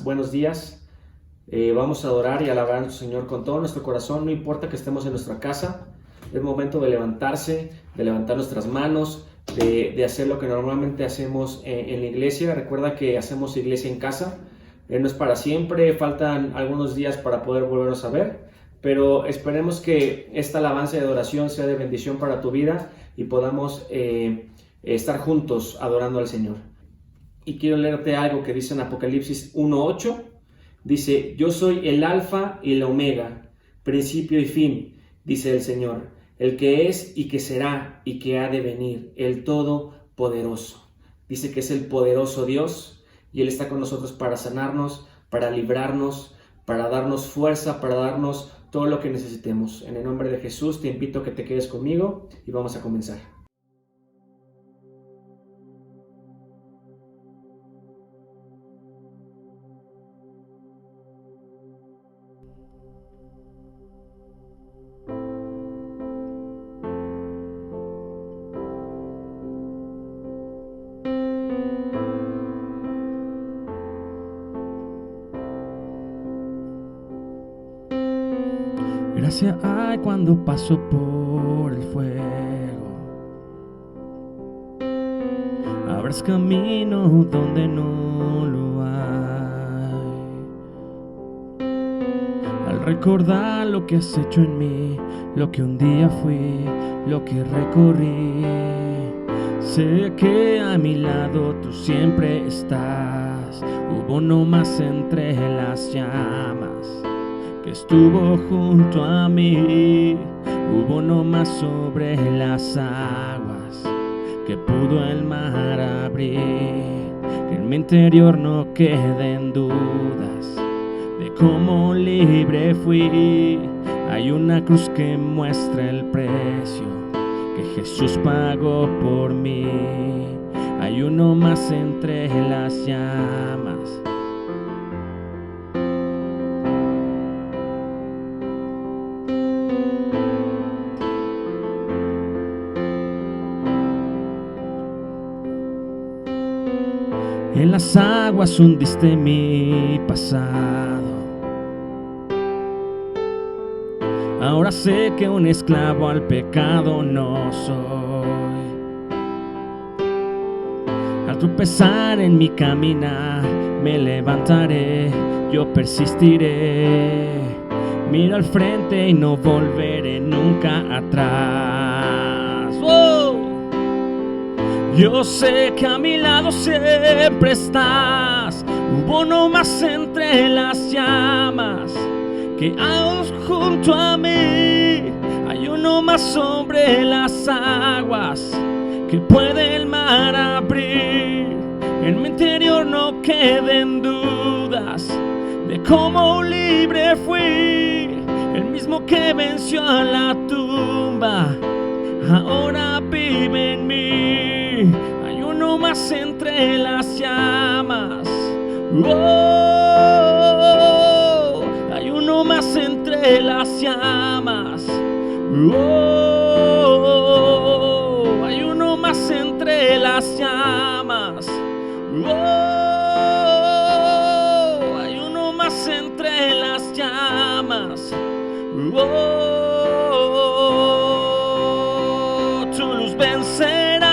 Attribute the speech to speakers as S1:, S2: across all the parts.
S1: buenos días. Vamos a adorar y alabar a nuestro Señor con todo nuestro corazón, no importa que estemos en nuestra casa. Es momento de levantarse, de levantar nuestras manos, de hacer lo que normalmente hacemos en la iglesia. Recuerda que hacemos iglesia en casa. No es para siempre, faltan algunos días para poder volvernos a ver, pero esperemos que esta alabanza y adoración sea de bendición para tu vida y podamos estar juntos adorando al Señor. Y quiero leerte algo que dice en Apocalipsis 1:8. Dice: yo soy el alfa y el omega, principio y fin, dice el Señor, el que es y que será y que ha de venir, el Todopoderoso. Dice que es el poderoso Dios y Él está con nosotros para sanarnos, para librarnos, para darnos fuerza, para darnos todo lo que necesitemos. En el nombre de Jesús te invito a que te quedes conmigo y vamos a comenzar.
S2: Gracia hay cuando paso por el fuego, abres camino donde no lo hay. Al recordar lo que has hecho en mí, lo que un día fui, lo que recorrí, sé que a mi lado tú siempre estás. Hubo no más entre las llamas que estuvo junto a mí, hubo no más sobre las aguas que pudo el mar abrir, que en mi interior no queden dudas de cómo libre fui. Hay una cruz que muestra el precio que Jesús pagó por mí. Hay uno más entre las llamas. En las aguas hundiste mi pasado. Ahora sé que un esclavo al pecado no soy. Al tropezar en mi caminar, me levantaré, yo persistiré. Miro al frente y no volveré nunca atrás. ¡Oh! Yo sé que a mi lado siempre estás. Hubo no más entre las llamas que hay junto a mí. Hay uno más sobre las aguas que puede el mar abrir. En mi interior no queden dudas de cómo libre fui. El mismo que venció a la tumba ahora vive en mí. Hay uno más entre las llamas. Oh, hay uno más entre las llamas. Oh, hay uno más entre las llamas. Oh, hay uno más entre las llamas. Oh, tu luz vencerá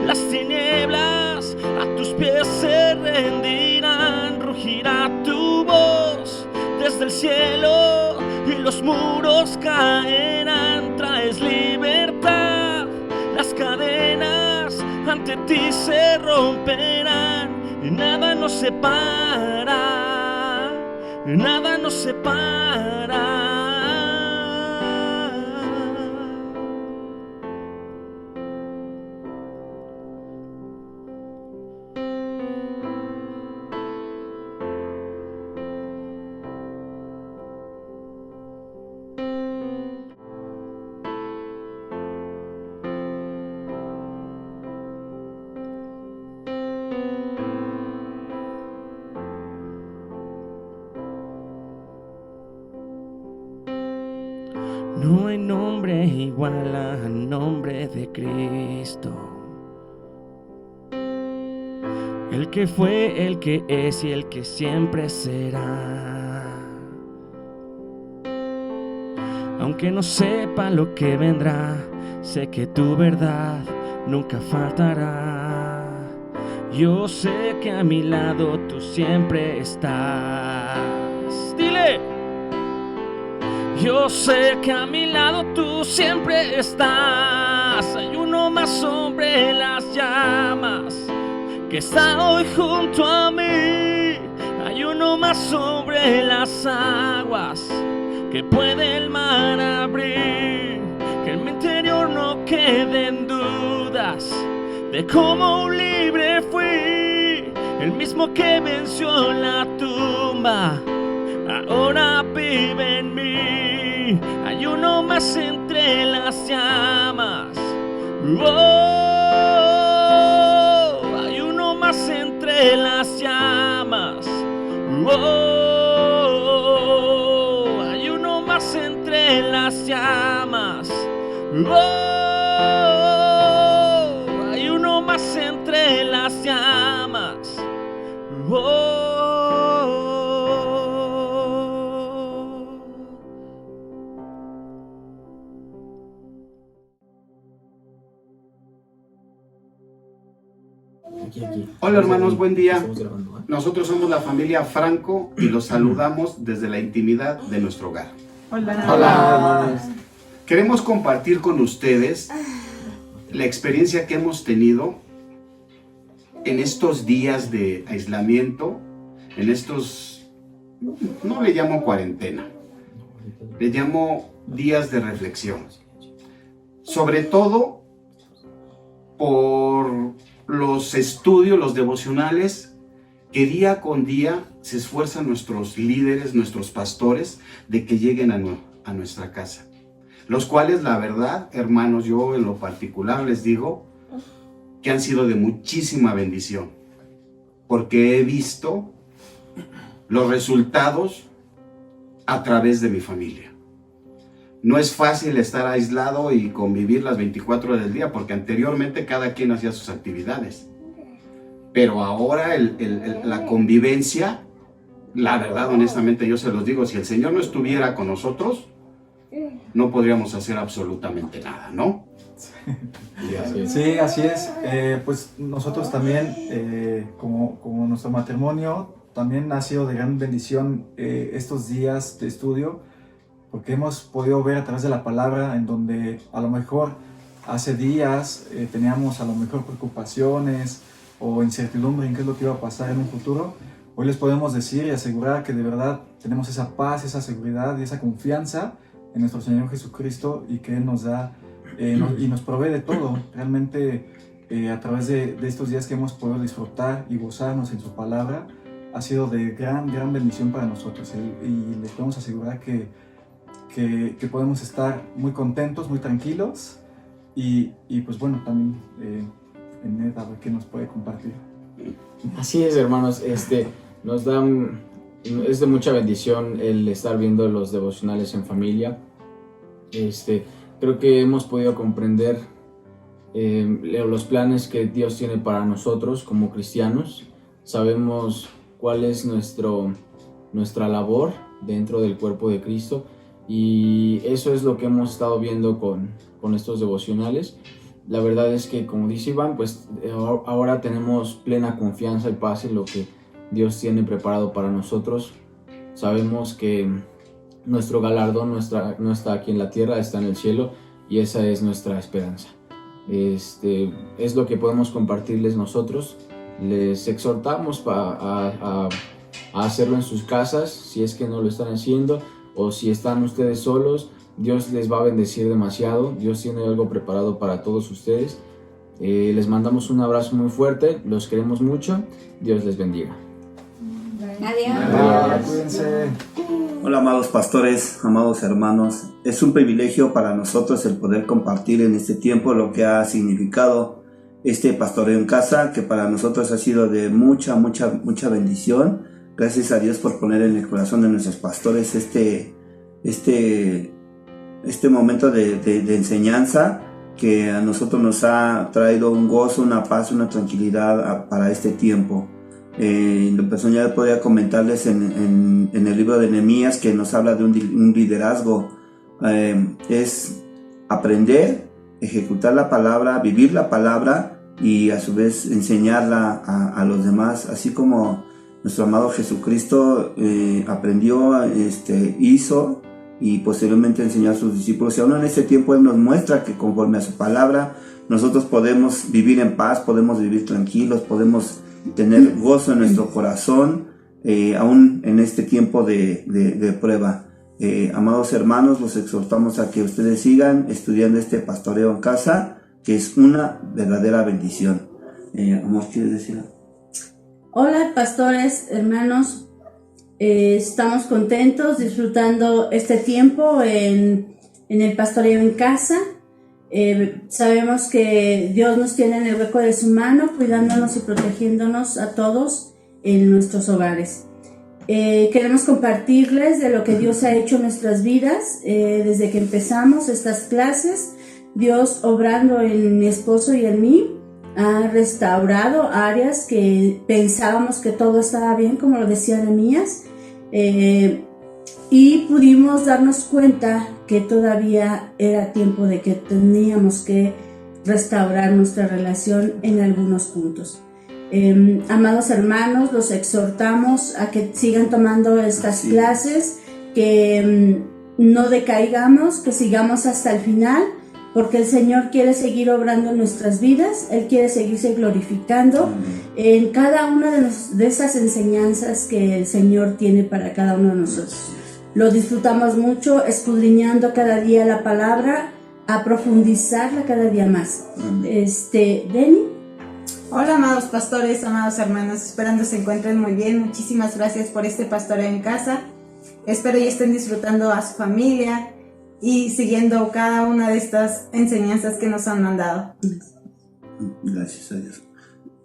S2: las tinieblas, a tus pies se rendirán, rugirá tu voz desde el cielo y los muros caerán. Traes libertad, las cadenas ante ti se romperán y nada nos separa, nada nos separa. No hay nombre igual al nombre de Cristo. el que fue, el que es y el que siempre será. Aunque no sepa lo que vendrá, sé que tu verdad nunca faltará. Yo sé que a mi lado tú siempre estás. Dile. Yo sé que a mi lado tú siempre estás. Hay uno más sobre las llamas que está hoy junto a mí. Hay uno más sobre las aguas que puede el mar abrir. Que en mi interior no queden dudas de cómo libre fui. El mismo que venció la tumba ahora vive en mí. Hay uno más entre las llamas. Oh, hay uno más entre las llamas. Oh, hay uno más entre las llamas. Oh, hay uno más entre las llamas. Oh.
S3: Hola hermanos, buen día. Nosotros somos la familia Franco y los saludamos desde la intimidad de nuestro hogar.
S4: Hola.
S3: Hola hermanos. Queremos compartir con ustedes la experiencia que hemos tenido en estos días de aislamiento, en estos, no le llamo cuarentena, le llamo días de reflexión. Sobre todo por los estudios, los devocionales que día con día se esfuerzan nuestros líderes, nuestros pastores, de que lleguen a nuestra casa. Los cuales, la verdad, hermanos, yo en lo particular les digo que han sido de muchísima bendición, porque he visto los resultados a través de mi familia. No es fácil estar aislado y convivir las 24 horas del día, porque anteriormente cada quien hacía sus actividades. Pero ahora la convivencia, la verdad, honestamente, yo se los digo, si el Señor no estuviera con nosotros, no podríamos hacer absolutamente nada, ¿no?
S4: Sí, así es. Pues nosotros también, como nuestro matrimonio, también ha sido de gran bendición estos días de estudio, porque hemos podido ver a través de la palabra en donde a lo mejor hace días teníamos a lo mejor preocupaciones o incertidumbre en qué es lo que iba a pasar en un futuro. Hoy les podemos decir y asegurar que de verdad tenemos esa paz, esa seguridad y esa confianza en nuestro Señor Jesucristo, y que Él nos da y nos provee de todo. Realmente a través de estos días que hemos podido disfrutar y gozarnos en su palabra, ha sido de gran bendición para nosotros, y les podemos asegurar que podemos estar muy contentos, muy tranquilos, y pues bueno, también en Ned, a ver qué nos puede compartir.
S5: Así es, hermanos, nos dan, es de mucha bendición el estar viendo los devocionales en familia. Creo que hemos podido comprender los planes que Dios tiene para nosotros como cristianos. Sabemos cuál es nuestra labor dentro del cuerpo de Cristo, y eso es lo que hemos estado viendo con estos devocionales. La verdad es que, como dice Iván, pues ahora tenemos plena confianza y paz en lo que Dios tiene preparado para nosotros. Sabemos que nuestro galardón no está aquí en la tierra, está en el cielo, y esa es nuestra esperanza. Es lo que podemos compartirles nosotros. Les exhortamos a hacerlo en sus casas, si es que no lo están haciendo, o si están ustedes solos. Dios les va a bendecir demasiado. Dios tiene algo preparado para todos ustedes. Les mandamos un abrazo muy fuerte, los queremos mucho. Dios les bendiga.
S4: Adiós. Cuídense.
S6: Hola amados pastores, amados hermanos, es un privilegio para nosotros el poder compartir en este tiempo lo que ha significado este pastoreo en casa, que para nosotros ha sido de mucha bendición. Gracias a Dios por poner en el corazón de nuestros pastores este momento de enseñanza, que a nosotros nos ha traído un gozo, una paz, una tranquilidad para este tiempo. En lo personal podría comentarles en el libro de Nehemías, que nos habla de un liderazgo. Es aprender, ejecutar la palabra, vivir la palabra y a su vez enseñarla a los demás, así como nuestro amado Jesucristo aprendió, hizo y posteriormente enseñó a sus discípulos. Y aún en este tiempo Él nos muestra que conforme a su palabra nosotros podemos vivir en paz, podemos vivir tranquilos, podemos tener gozo en nuestro corazón, aún en este tiempo de prueba. Amados hermanos, los exhortamos a que ustedes sigan estudiando este pastoreo en casa, que es una verdadera bendición. Amor, ¿quieres decir algo?
S7: Hola pastores, hermanos, estamos contentos disfrutando este tiempo en el pastoreo en casa. Sabemos que Dios nos tiene en el hueco de su mano, cuidándonos y protegiéndonos a todos en nuestros hogares. Queremos compartirles de lo que Dios ha hecho en nuestras vidas desde que empezamos estas clases. Dios, obrando en mi esposo y en mí, ha restaurado áreas que pensábamos que todo estaba bien, como lo decía Nehemías, y pudimos darnos cuenta que todavía era tiempo de que teníamos que restaurar nuestra relación en algunos puntos. Amados hermanos, los exhortamos a que sigan tomando estas clases, que no decaigamos, que sigamos hasta el final, porque el Señor quiere seguir obrando en nuestras vidas. Él quiere seguirse glorificando en cada una de esas enseñanzas que el Señor tiene para cada uno de nosotros. Lo disfrutamos mucho, escudriñando cada día la palabra, a profundizarla cada día más. Denny.
S8: Hola amados pastores, amados hermanos, esperando se encuentren muy bien. Muchísimas gracias por este pastoreo en casa. Espero y estén disfrutando a su familia y siguiendo cada una de estas enseñanzas que nos han mandado.
S6: Gracias a Dios.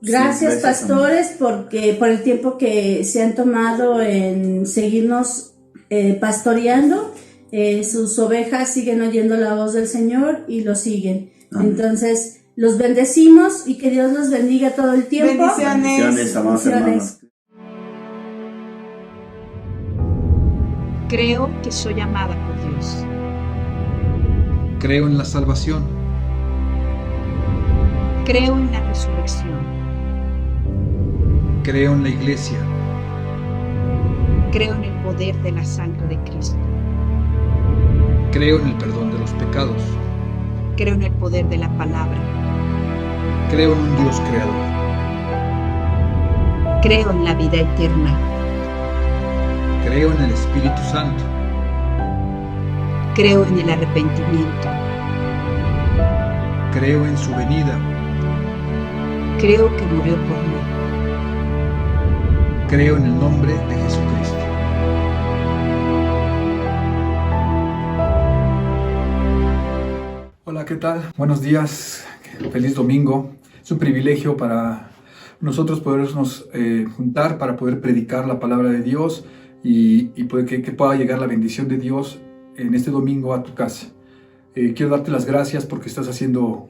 S7: Gracias, pastores, por el tiempo que se han tomado en seguirnos pastoreando. Sus ovejas siguen oyendo la voz del Señor y lo siguen. Amén. Entonces, los bendecimos y que Dios los bendiga todo el tiempo.
S6: Bendiciones, amados hermanos.
S9: Creo que soy amada por Dios.
S10: Creo en la salvación.
S9: Creo en la resurrección.
S10: Creo en la iglesia.
S9: Creo en el poder de la sangre de Cristo.
S10: Creo en el perdón de los pecados.
S9: Creo en el poder de la palabra.
S10: Creo en un Dios creador.
S9: Creo en la vida eterna.
S10: Creo en el Espíritu Santo.
S9: Creo en el arrepentimiento.
S10: Creo en su venida.
S9: Creo que murió por mí.
S10: Creo en el nombre de Jesucristo.
S4: Hola, ¿qué tal? Buenos días, feliz domingo. Es un privilegio para nosotros podernos juntar para poder predicar la palabra de Dios y que pueda llegar la bendición de Dios en este domingo a tu casa. Quiero darte las gracias porque estás haciendo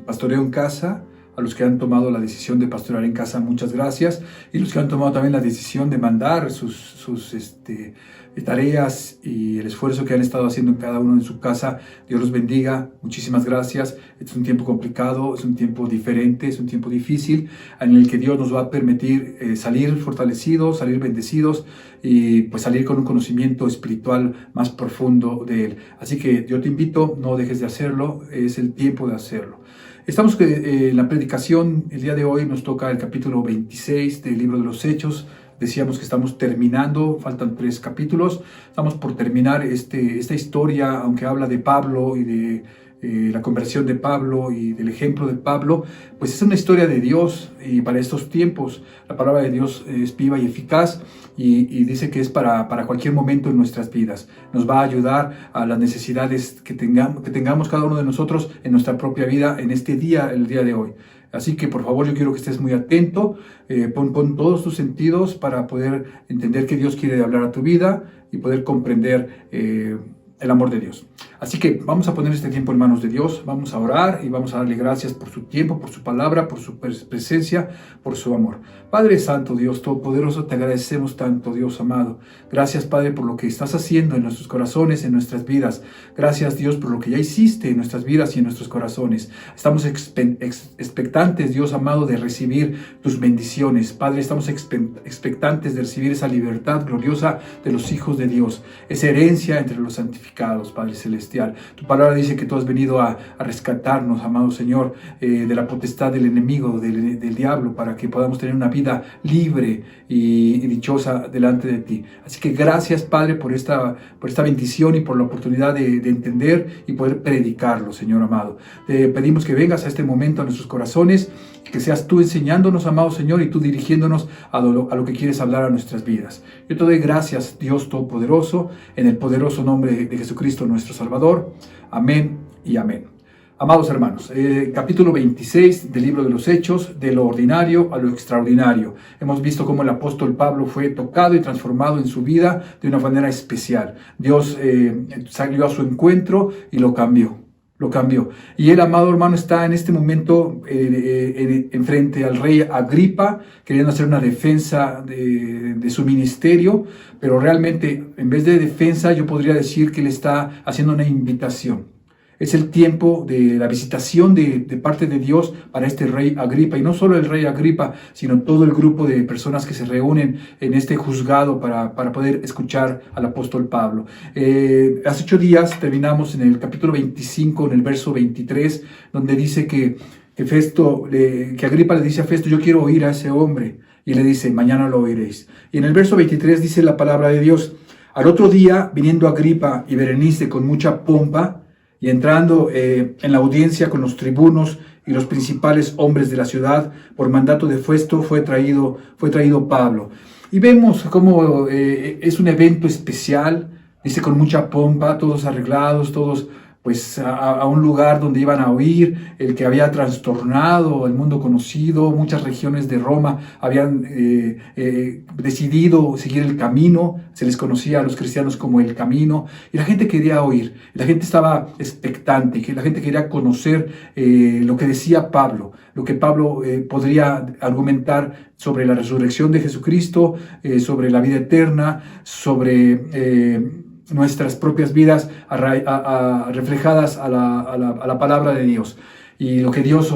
S4: pastoreo en casa. A los que han tomado la decisión de pastorear en casa, muchas gracias. Y los que han tomado también la decisión de mandar sus tareas y el esfuerzo que han estado haciendo en cada uno en su casa, Dios los bendiga. Muchísimas gracias. Es un tiempo complicado, es un tiempo diferente, es un tiempo difícil en el que Dios nos va a permitir salir fortalecidos, salir bendecidos y pues salir con un conocimiento espiritual más profundo de Él. Así que yo te invito, no dejes de hacerlo, es el tiempo de hacerlo. Estamos en la predicación, el día de hoy nos toca el capítulo 26 del libro de los Hechos. Decíamos que estamos terminando, faltan 3 capítulos. Estamos por terminar esta historia, aunque habla de Pablo y de la conversión de Pablo y del ejemplo de Pablo, pues es una historia de Dios y para estos tiempos la palabra de Dios es viva y eficaz y dice que es para cualquier momento en nuestras vidas. Nos va a ayudar a las necesidades que tengamos cada uno de nosotros en nuestra propia vida en este día, el día de hoy. Así que por favor yo quiero que estés muy atento, pon todos tus sentidos para poder entender que Dios quiere hablar a tu vida y poder comprender
S11: el amor de Dios. Así que vamos a poner este tiempo en manos de Dios, vamos a orar y vamos a darle gracias por su tiempo, por su palabra, por su presencia, por su amor. Padre Santo, Dios Todopoderoso, te agradecemos tanto, Dios amado. Gracias, Padre, por lo que estás haciendo en nuestros corazones, en nuestras vidas. Gracias, Dios, por lo que ya hiciste en nuestras vidas y en nuestros corazones. Estamos expectantes, Dios amado, de recibir tus bendiciones. Padre, estamos expectantes de recibir esa libertad gloriosa de los hijos de Dios, esa herencia entre los santificados, Padre Celestial. Tu palabra dice que tú has venido a rescatarnos, amado Señor, de la potestad del enemigo, del diablo, para que podamos tener una vida libre y dichosa delante de ti. Así que gracias, Padre, por esta bendición y por la oportunidad de entender y poder predicarlo, Señor amado. Te pedimos que vengas a este momento a nuestros corazones, que seas tú enseñándonos, amado Señor, y tú dirigiéndonos a lo que quieres hablar a nuestras vidas. Yo te doy gracias, Dios Todopoderoso, en el poderoso nombre de Jesucristo nuestro Salvador. Amén y amén. Amados hermanos, capítulo 26 del libro de los Hechos, de lo ordinario a lo extraordinario. Hemos visto cómo el apóstol Pablo fue tocado y transformado en su vida de una manera especial. Dios salió a su encuentro y lo cambió. Y el amado hermano está en este momento enfrente al rey Agripa, queriendo hacer una defensa de su ministerio, pero realmente en vez de defensa yo podría decir que él está haciendo una invitación. Es el tiempo de la visitación de parte de Dios para este rey Agripa. Y no solo el rey Agripa, sino todo el grupo de personas que se reúnen en este juzgado para poder escuchar al apóstol Pablo. Hace 8 días terminamos en el capítulo 25, en el verso 23, donde dice que Agripa le dice a Festo: yo quiero oír a ese hombre. Y le dice: mañana lo oiréis. Y en el verso 23 dice la palabra de Dios: al otro día, viniendo Agripa y Berenice con mucha pompa, y entrando en la audiencia con los tribunos y los principales hombres de la ciudad, por mandato de Festo fue traído Pablo. Y vemos cómo es un evento especial, dice con mucha pompa, todos arreglados, todos pues a un lugar donde iban a oír el que había trastornado el mundo conocido. Muchas regiones de Roma habían decidido seguir el camino, se les conocía a los cristianos como el camino, y la gente quería oír, la gente estaba expectante, la gente quería conocer lo que decía Pablo, lo que Pablo podría argumentar sobre la resurrección de Jesucristo, sobre la vida eterna, sobre nuestras propias vidas reflejadas a la palabra de Dios, y lo que Dios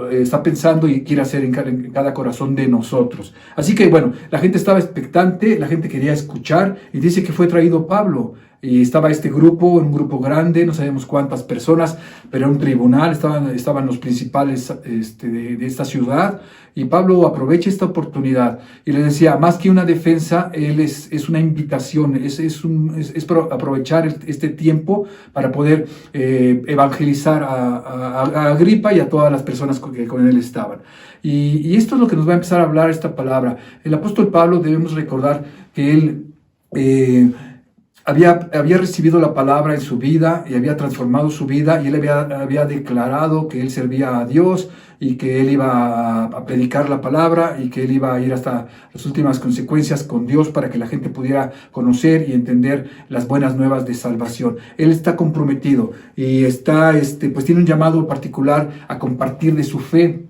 S11: está pensando y quiere hacer en cada corazón de nosotros. Así que bueno, la gente estaba expectante, la gente quería escuchar, y dice que fue traído Pablo. Y estaba un grupo grande, no sabemos cuántas personas, pero era un tribunal, estaban los principales de esta ciudad, y Pablo aprovecha esta oportunidad y le decía: más que una defensa, él es una invitación, es aprovechar este tiempo para poder evangelizar a Agripa y a todas las personas que con él estaban. Y esto es lo que nos va a empezar a hablar esta palabra. El apóstol Pablo, debemos recordar que él había recibido la palabra en su vida y había transformado su vida, y él había declarado que él servía a Dios y que él iba a predicar la palabra y que él iba a ir hasta las últimas consecuencias con Dios para que la gente pudiera conocer y entender las buenas nuevas de salvación. Él está comprometido y pues tiene un llamado particular a compartir de su fe,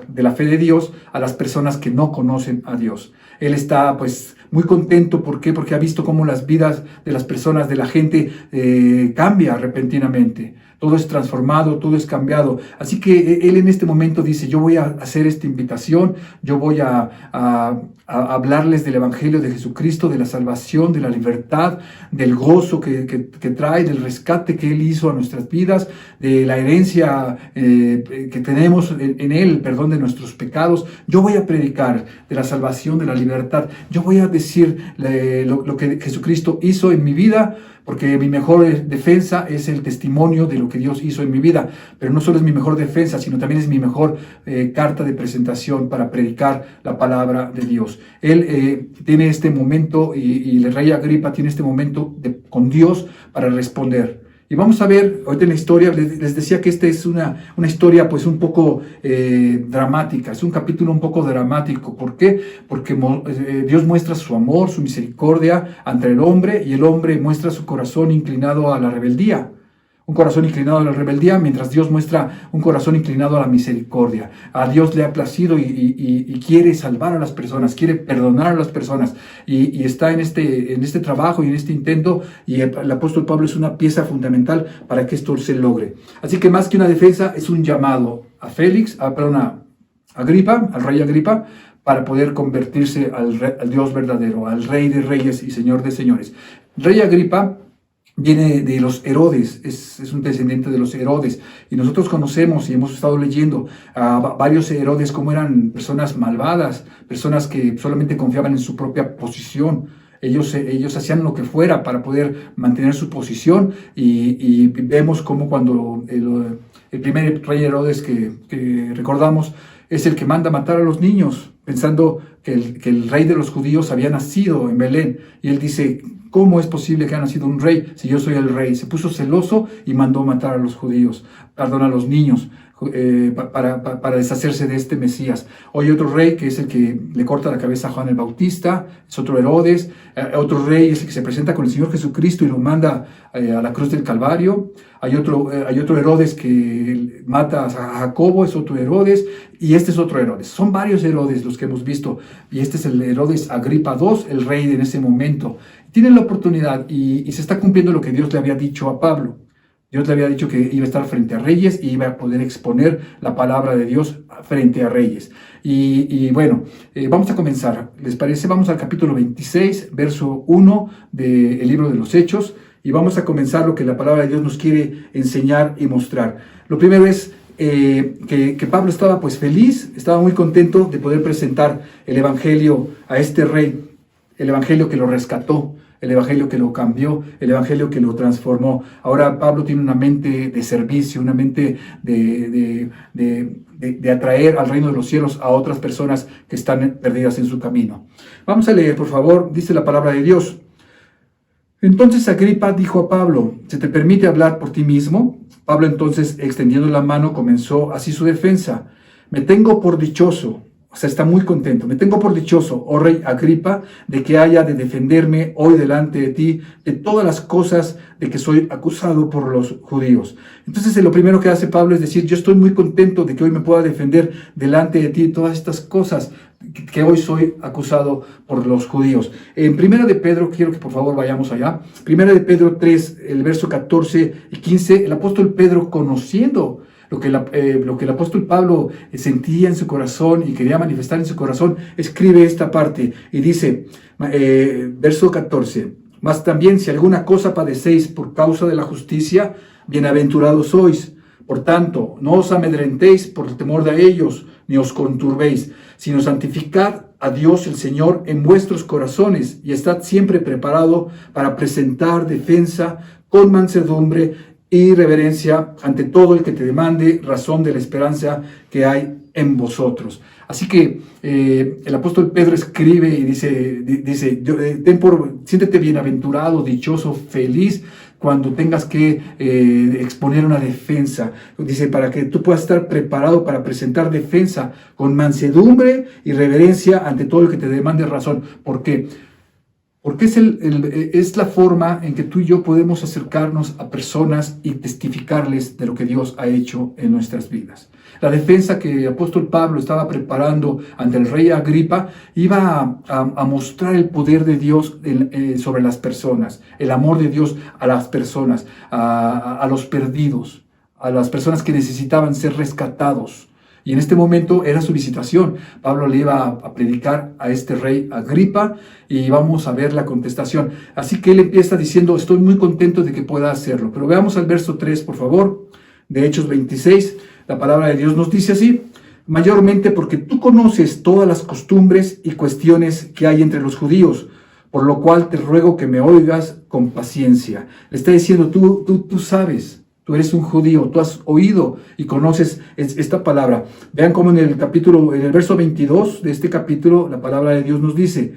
S11: de la fe de Dios, a las personas que no conocen a Dios. Él está pues muy contento. ¿Por qué? Porque ha visto cómo las vidas de las personas, de la gente, cambia repentinamente. Todo es transformado, todo es cambiado. Así que él en este momento dice: yo voy a hacer esta invitación, yo voy a hablarles del Evangelio de Jesucristo, de la salvación, de la libertad, del gozo que trae, del rescate que Él hizo a nuestras vidas, de la herencia que tenemos en Él, el perdón de nuestros pecados. Yo voy a predicar de la salvación, de la libertad. Yo voy a decir lo que Jesucristo hizo en mi vida, porque mi mejor defensa es el testimonio de lo que Dios hizo en mi vida. Pero no solo es mi mejor defensa, sino también es mi mejor carta de presentación para predicar la palabra de Dios. Él tiene este momento, y el rey Agripa tiene este momento con Dios para responder. Y vamos a ver, ahorita en la historia, les decía que esta es una historia pues un poco dramática, es un capítulo un poco dramático. ¿Por qué? Porque Dios muestra su amor, su misericordia ante el hombre, y el hombre muestra su corazón inclinado a la rebeldía. Un corazón inclinado a la rebeldía, mientras Dios muestra un corazón inclinado a la misericordia. A Dios le ha placido y quiere salvar a las personas, quiere perdonar a las personas. Y está en este trabajo y en este intento, y el apóstol Pablo es una pieza fundamental para que esto se logre. Así que más que una defensa, es un llamado a Agripa, al rey Agripa, para poder convertirse al Dios verdadero, al Rey de Reyes y Señor de Señores. Rey Agripa viene de los Herodes, es un descendiente de los Herodes, y nosotros conocemos y hemos estado leyendo a varios Herodes como eran personas malvadas, personas que solamente confiaban en su propia posición. Ellos hacían lo que fuera para poder mantener su posición, y vemos como cuando el primer rey Herodes que recordamos es el que manda matar a los niños, pensando que el rey de los judíos había nacido en Belén, y él dice: ¿cómo es posible que haya nacido un rey si yo soy el rey? Se puso celoso y mandó matar a los judíos, a los niños, para deshacerse de este Mesías. Hoy otro rey que es el que le corta la cabeza a Juan el Bautista, es otro Herodes. Otro rey es el que se presenta con el Señor Jesucristo y lo manda a la cruz del Calvario. Hay otro Herodes que mata a Jacobo, es otro Herodes, y este es otro Herodes. Son varios Herodes los que hemos visto, y este es el Herodes Agripa II, el rey en ese momento. Tienen la oportunidad y se está cumpliendo lo que Dios le había dicho a Pablo. Dios le había dicho que iba a estar frente a reyes y iba a poder exponer la palabra de Dios frente a reyes. Y bueno, vamos a comenzar. ¿Les parece? Vamos al capítulo 26, verso 1 del libro de los Hechos, y vamos a comenzar lo que la palabra de Dios nos quiere enseñar y mostrar. Lo primero es que Pablo estaba pues feliz, estaba muy contento de poder presentar el evangelio a este rey, el evangelio que lo rescató, el evangelio que lo cambió, el evangelio que lo transformó. Ahora Pablo tiene una mente de servicio, una mente de atraer al reino de los cielos a otras personas que están perdidas en su camino. Vamos a leer, por favor, dice la palabra de Dios. Entonces Agripa dijo a Pablo: ¿se te permite hablar por ti mismo? Pablo entonces, extendiendo la mano, comenzó así su defensa. Me tengo por dichoso. O sea, está muy contento. Me tengo por dichoso, oh rey Agripa, de que haya de defenderme hoy delante de ti de todas las cosas de que soy acusado por los judíos. Entonces, lo primero que hace Pablo es decir: yo estoy muy contento de que hoy me pueda defender delante de ti de todas estas cosas que hoy soy acusado por los judíos. En Primera de Pedro, quiero que por favor vayamos allá. Primera de Pedro 3, el verso 14 y 15, el apóstol Pedro, conociendo lo que el apóstol Pablo sentía en su corazón y quería manifestar en su corazón, escribe esta parte y dice, verso 14, mas también si alguna cosa padecéis por causa de la justicia, bienaventurados sois. Por tanto, no os amedrentéis por el temor de ellos, ni os conturbéis, sino santificad a Dios el Señor en vuestros corazones, y estad siempre preparado para presentar defensa con mansedumbre y reverencia ante todo el que te demande razón de la esperanza que hay en vosotros. Así que el apóstol Pedro escribe y dice siéntete bienaventurado, dichoso, feliz cuando tengas que exponer una defensa. Dice, para que tú puedas estar preparado para presentar defensa con mansedumbre y reverencia ante todo el que te demande razón. ¿Por qué? Porque es la forma en que tú y yo podemos acercarnos a personas y testificarles de lo que Dios ha hecho en nuestras vidas. La defensa que el apóstol Pablo estaba preparando ante el rey Agripa iba a mostrar el poder de Dios sobre las personas, el amor de Dios a las personas, a los perdidos, a las personas que necesitaban ser rescatados. Y en este momento era su visitación. Pablo le iba a predicar a este rey Agripa y vamos a ver la contestación. Así que él empieza diciendo, estoy muy contento de que pueda hacerlo. Pero veamos al verso 3, por favor, de Hechos 26. La palabra de Dios nos dice así, mayormente porque tú conoces todas las costumbres y cuestiones que hay entre los judíos, por lo cual te ruego que me oigas con paciencia. Le está diciendo, tú sabes. Tú eres un judío, tú has oído y conoces esta palabra. Vean cómo en el verso 22 de este capítulo, la palabra de Dios nos dice,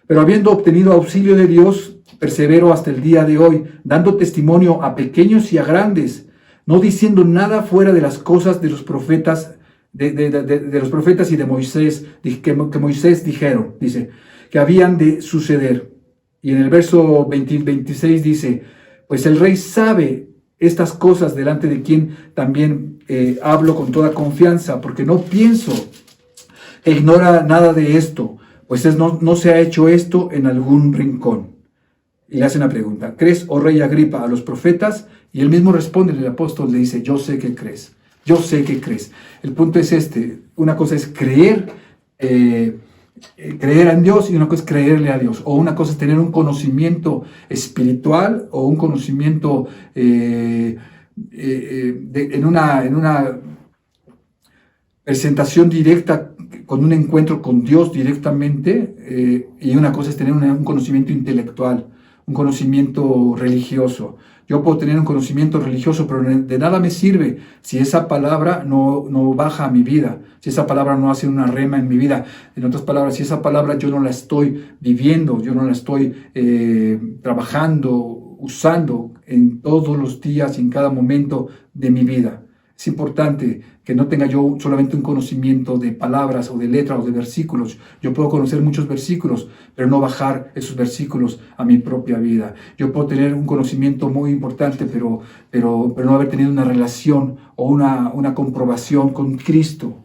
S11: pero habiendo obtenido auxilio de Dios, persevero hasta el día de hoy, dando testimonio a pequeños y a grandes, no diciendo nada fuera de las cosas de los profetas, de los profetas y de Moisés, que Moisés dijeron, dice, que habían de suceder. Y en el verso 26 dice, pues el rey sabe estas cosas, delante de quien también hablo con toda confianza, porque no pienso que ignora nada de esto, pues no se ha hecho esto en algún rincón. Y le hace una pregunta, ¿crees, oh rey Agripa, a los profetas? Y él mismo responde, el apóstol le dice, yo sé que crees, yo sé que crees. El punto es este, una cosa es creer en Dios y una cosa es creerle a Dios, o una cosa es tener un conocimiento espiritual o un conocimiento en una presentación directa, con un encuentro con Dios directamente, y una cosa es tener un conocimiento intelectual, un conocimiento religioso. Yo puedo tener un conocimiento religioso, pero de nada me sirve si esa palabra no baja a mi vida, si esa palabra no hace una rema en mi vida. En otras palabras, si esa palabra yo no la estoy viviendo, yo no la estoy trabajando, usando en todos los días y en cada momento de mi vida. Es importante que no tenga yo solamente un conocimiento de palabras o de letras o de versículos. Yo puedo conocer muchos versículos, pero no bajar esos versículos a mi propia vida. Yo puedo tener un conocimiento muy importante, pero no haber tenido una relación o una comprobación con Cristo.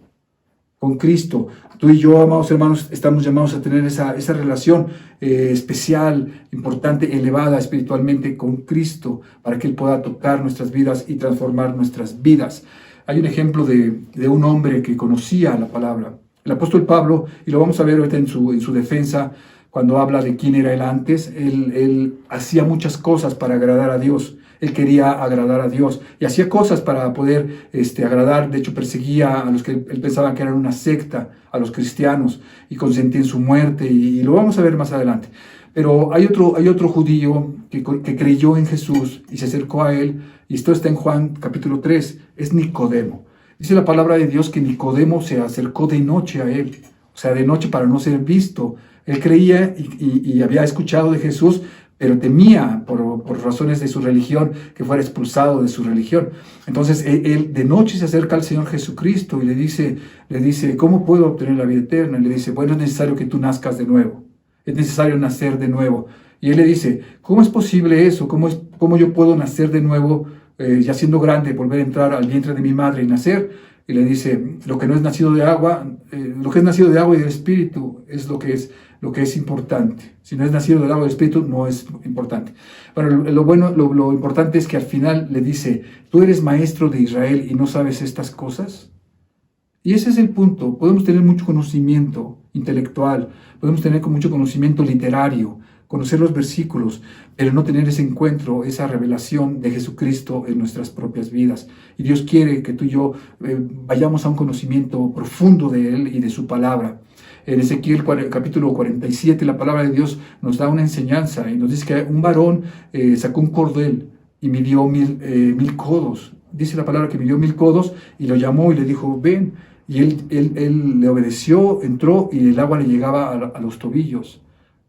S11: Con Cristo. Tú y yo, amados hermanos, estamos llamados a tener esa relación especial, importante, elevada espiritualmente con Cristo, para que Él pueda tocar nuestras vidas y transformar nuestras vidas. Hay un ejemplo de un hombre que conocía la palabra, el apóstol Pablo, y lo vamos a ver ahorita en su defensa, cuando habla de quién era él antes. Él hacía muchas cosas para agradar a Dios. Él quería agradar a Dios y hacía cosas para poder agradar. De hecho, perseguía a los que él pensaba que eran una secta, a los cristianos, y consentía en su muerte, y lo vamos a ver más adelante. Pero hay otro judío que creyó en Jesús y se acercó a él, y esto está en Juan capítulo 3, es Nicodemo. Dice la palabra de Dios que Nicodemo se acercó de noche a él, o sea, de noche para no ser visto. Él creía y había escuchado de Jesús, pero temía por razones de su religión que fuera expulsado de su religión. Entonces él de noche se acerca al Señor Jesucristo y le dice, ¿cómo puedo obtener la vida eterna? Y le dice, bueno, es necesario que tú nazcas de nuevo, es necesario nacer de nuevo. Y él le dice, ¿cómo es posible eso? ¿Cómo yo puedo nacer de nuevo, ya siendo grande, volver a entrar al vientre de mi madre y nacer? Y le dice, lo que es nacido de agua y del Espíritu es lo que es importante. Si no es nacido del agua y del Espíritu, no es importante. Bueno, lo importante es que al final le dice, ¿tú eres maestro de Israel y no sabes estas cosas? Y ese es el punto. Podemos tener mucho conocimiento intelectual, podemos tener mucho conocimiento literario, conocer los versículos, pero no tener ese encuentro, esa revelación de Jesucristo en nuestras propias vidas. Y Dios quiere que tú y yo vayamos a un conocimiento profundo de Él y de su palabra. En Ezequiel capítulo 47, la palabra de Dios nos da una enseñanza y nos dice que un varón sacó un cordel y midió 1000 codos. Dice la palabra que midió 1000 codos y lo llamó y le dijo, ven. Y él le obedeció, entró y el agua le llegaba a los tobillos.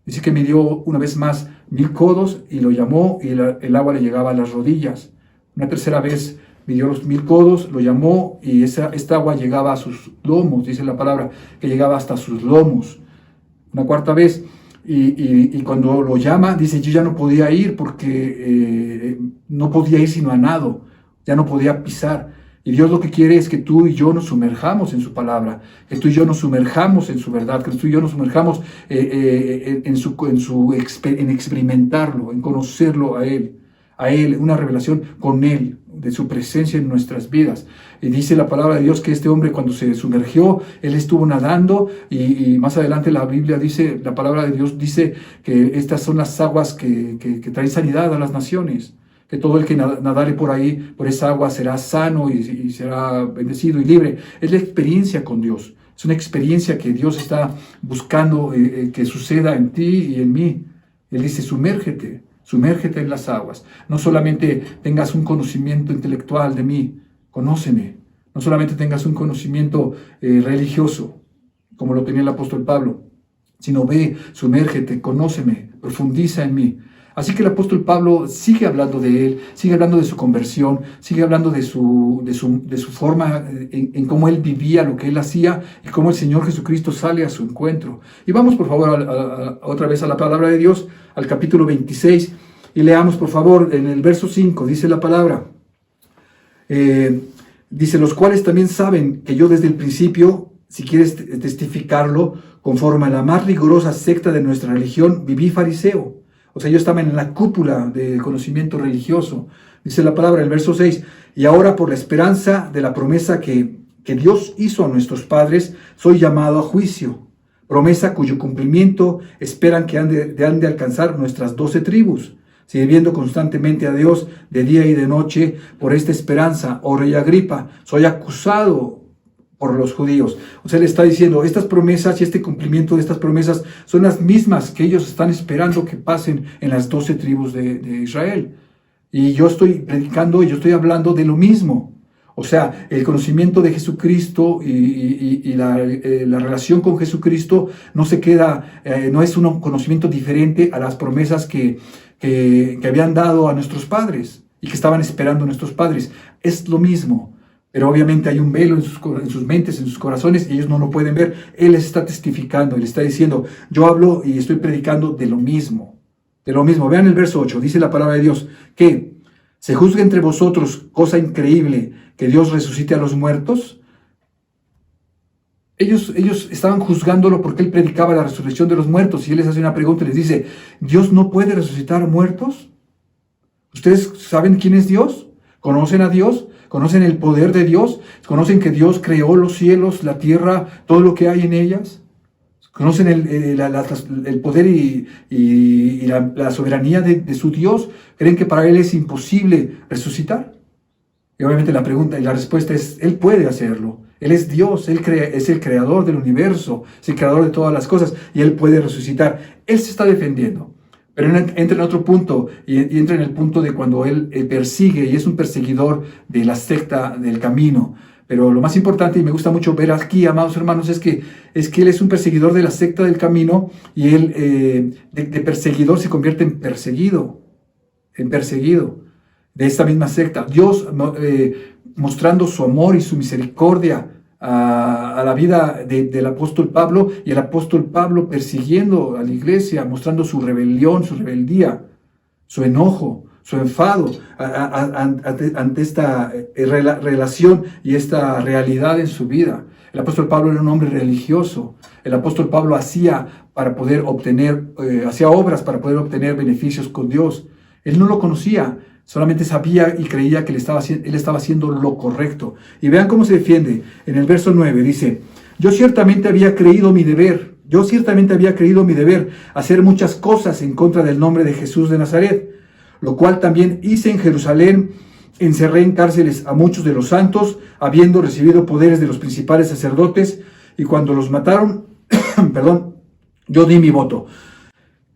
S11: Dice que midió una vez más 1000 codos y lo llamó y el agua le llegaba a las rodillas. Una tercera vez midió los 1000 codos, lo llamó y esta agua llegaba a sus lomos, dice la palabra, que llegaba hasta sus lomos. Una cuarta vez, y cuando lo llama, dice, yo ya no podía ir porque no podía ir sino a nado, ya no podía pisar. Y Dios lo que quiere es que tú y yo nos sumerjamos en su palabra, que tú y yo nos sumerjamos en su verdad, que tú y yo nos sumerjamos en experimentarlo, en conocerlo a Él, una revelación con Él, de su presencia en nuestras vidas. Y dice la palabra de Dios que este hombre, cuando se sumergió, él estuvo nadando, y más adelante la Biblia dice, la palabra de Dios dice que estas son las aguas que traen sanidad a las naciones, que todo el que nadare por ahí, por esa agua, será sano y será bendecido y libre. Es la experiencia con Dios, es una experiencia que Dios está buscando que suceda en ti y en mí. Él dice, sumérgete en las aguas. No solamente tengas un conocimiento intelectual de mí, conóceme. No solamente tengas un conocimiento religioso, como lo tenía el apóstol Pablo, sino ve, sumérgete, conóceme, profundiza en mí. Así que el apóstol Pablo sigue hablando de él, sigue hablando de su conversión, sigue hablando de su forma en cómo él vivía, lo que él hacía y cómo el Señor Jesucristo sale a su encuentro. Y vamos por favor otra vez a la palabra de Dios, al capítulo 26, y leamos por favor en el verso 5, dice la palabra. Dice, los cuales también saben que yo desde el principio, si quieres testificarlo, conforme a la más rigurosa secta de nuestra religión, viví fariseo. O sea, yo estaba en la cúpula del conocimiento religioso. Dice la palabra, el verso 6, y ahora por la esperanza de la promesa que Dios hizo a nuestros padres, soy llamado a juicio. Promesa cuyo cumplimiento esperan que han de alcanzar nuestras 12 tribus. Sirviendo constantemente a Dios de día y de noche por esta esperanza, oh rey Agripa, soy acusado por los judíos. O sea, le está diciendo, estas promesas y este cumplimiento de estas promesas son las mismas que ellos están esperando que pasen en las 12 tribus de Israel. Y yo estoy predicando y yo estoy hablando de lo mismo. O sea, el conocimiento de Jesucristo y la relación con Jesucristo no se queda, no es un conocimiento diferente a las promesas que habían dado a nuestros padres y que estaban esperando nuestros padres. Es lo mismo, pero obviamente hay un velo en sus mentes, en sus corazones, y ellos no lo pueden ver. Él les está testificando, él está diciendo, yo hablo y estoy predicando de lo mismo. De lo mismo. Vean el verso 8, dice la palabra de Dios, que se juzga entre vosotros, cosa increíble, que Dios resucite a los muertos. Ellos estaban juzgándolo porque él predicaba la resurrección de los muertos, y él les hace una pregunta y les dice, ¿Dios no puede resucitar muertos? ¿Ustedes saben quién es Dios? ¿Conocen a Dios? ¿Conocen el poder de Dios? ¿Conocen que Dios creó los cielos, la tierra, todo lo que hay en ellas? ¿Conocen el poder y la soberanía de su Dios? ¿Creen que para él es imposible resucitar? Y obviamente la pregunta y la respuesta es, él puede hacerlo. Él es Dios, es el creador del universo, es el creador de todas las cosas, y él puede resucitar. Él se está defendiendo, pero entra en otro punto, y entra en el punto de cuando él persigue, y es un perseguidor de la secta del camino. Pero lo más importante, y me gusta mucho ver aquí, amados hermanos, es que él es un perseguidor de la secta del camino, y él de perseguidor se convierte en perseguido de esta misma secta. Dios mostrando su amor y su misericordia a la vida del apóstol Pablo, y el apóstol Pablo persiguiendo a la iglesia, mostrando su rebelión, su rebeldía, su enojo, su enfado ante esta relación y esta realidad en su vida. El apóstol Pablo era un hombre religioso. El apóstol Pablo hacía obras para poder obtener beneficios con Dios. Él no lo conocía, solamente sabía y creía que él estaba haciendo lo correcto. Y vean cómo se defiende. En el verso 9 dice, yo ciertamente había creído mi deber, hacer muchas cosas en contra del nombre de Jesús de Nazaret, lo cual también hice en Jerusalén. Encerré en cárceles a muchos de los santos, habiendo recibido poderes de los principales sacerdotes, y cuando los mataron, yo di mi voto.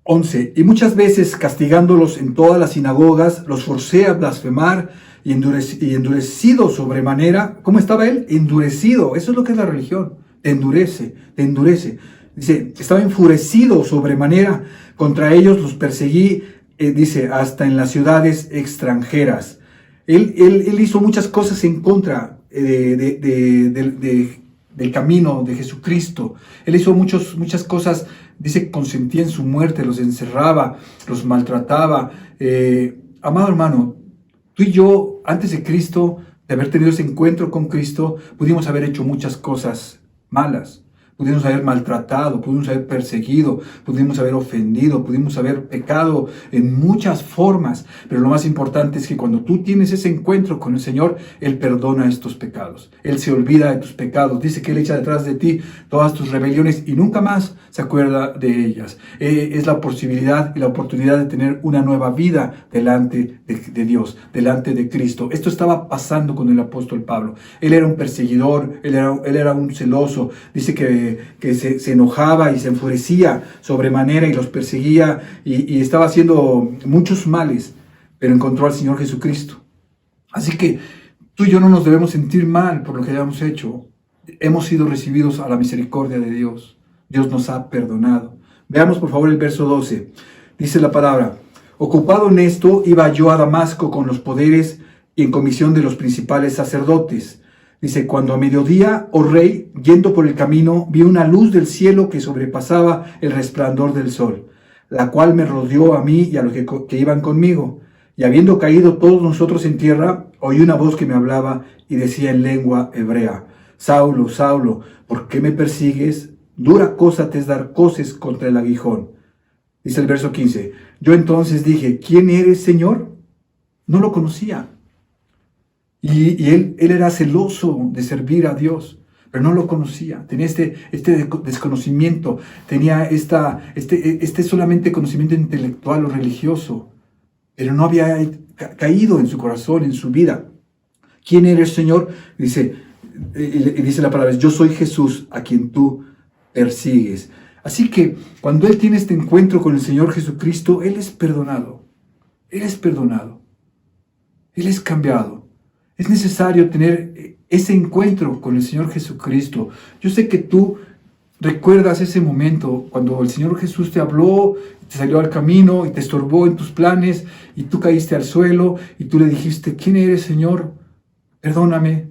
S11: 11. Y muchas veces, castigándolos en todas las sinagogas, los forcé a blasfemar, y endurecido sobremanera. ¿Cómo estaba él? Endurecido. Eso es lo que es la religión. Te endurece. Dice, estaba enfurecido sobremanera. Contra ellos los perseguí, dice, hasta en las ciudades extranjeras. Él hizo muchas cosas en contra del camino de Jesucristo. Él hizo muchas cosas, dice, consentía en su muerte, los encerraba, los maltrataba. Amado hermano, tú y yo, antes de Cristo, de haber tenido ese encuentro con Cristo, pudimos haber hecho muchas cosas malas. Pudimos haber maltratado, pudimos haber perseguido, pudimos haber ofendido, pudimos haber pecado en muchas formas. Pero lo más importante es que cuando tú tienes ese encuentro con el Señor, Él perdona estos pecados. Él se olvida de tus pecados. Dice que Él echa detrás de ti todas tus rebeliones y nunca más se acuerda de ellas. Es la posibilidad y la oportunidad de tener una nueva vida delante de Dios, delante de Cristo. Esto estaba pasando con el apóstol Pablo. Él era un perseguidor, él era un celoso. Dice que se enojaba y se enfurecía sobremanera y los perseguía y estaba haciendo muchos males, pero encontró al Señor Jesucristo. Así que tú y yo no nos debemos sentir mal por lo que hayamos hecho. Hemos sido recibidos a la misericordia de Dios. Dios nos ha perdonado. Veamos por favor el verso 12. Dice la palabra, Ocupado en esto, iba yo a Damasco con los poderes y en comisión de los principales sacerdotes. Dice, cuando a mediodía, oh rey, yendo por el camino, vi una luz del cielo que sobrepasaba el resplandor del sol, la cual me rodeó a mí y a los que iban conmigo. Y habiendo caído todos nosotros en tierra, oí una voz que me hablaba y decía en lengua hebrea, Saulo, Saulo, ¿por qué me persigues? Dura cosa te es dar coces contra el aguijón. Dice el verso 15, yo entonces dije, ¿quién eres, Señor? No lo conocía. Y él era celoso de servir a Dios, pero no lo conocía. Tenía este desconocimiento, tenía este solamente conocimiento intelectual o religioso, pero no había caído en su corazón, en su vida. ¿Quién eres, Señor? Dice la palabra, yo soy Jesús a quien tú persigues. Así que cuando él tiene este encuentro con el Señor Jesucristo, él es perdonado. Él es perdonado. Él es cambiado. Es necesario tener ese encuentro con el Señor Jesucristo. Yo sé que tú recuerdas ese momento cuando el Señor Jesús te habló, te salió al camino y te estorbó en tus planes y tú caíste al suelo y tú le dijiste, ¿quién eres, Señor? Perdóname.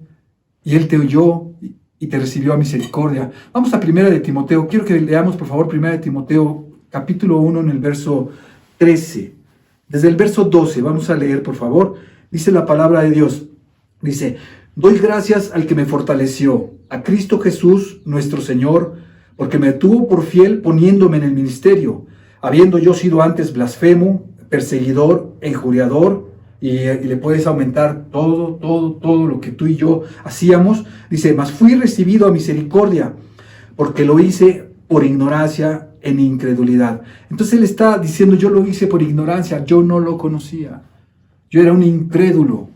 S11: Y Él te oyó y te recibió a misericordia. Vamos a 1 de Timoteo. Quiero que leamos, por favor, 1 de Timoteo, capítulo 1, en el verso 13. Desde el verso 12, vamos a leer, por favor. Dice la palabra de Dios. Dice, doy gracias al que me fortaleció, a Cristo Jesús, nuestro Señor, porque me tuvo por fiel poniéndome en el ministerio, habiendo yo sido antes blasfemo, perseguidor e injuriador, y le puedes aumentar todo lo que tú y yo hacíamos. Dice, mas fui recibido a misericordia, porque lo hice por ignorancia en incredulidad. Entonces él está diciendo, yo lo hice por ignorancia, yo no lo conocía, yo era un incrédulo.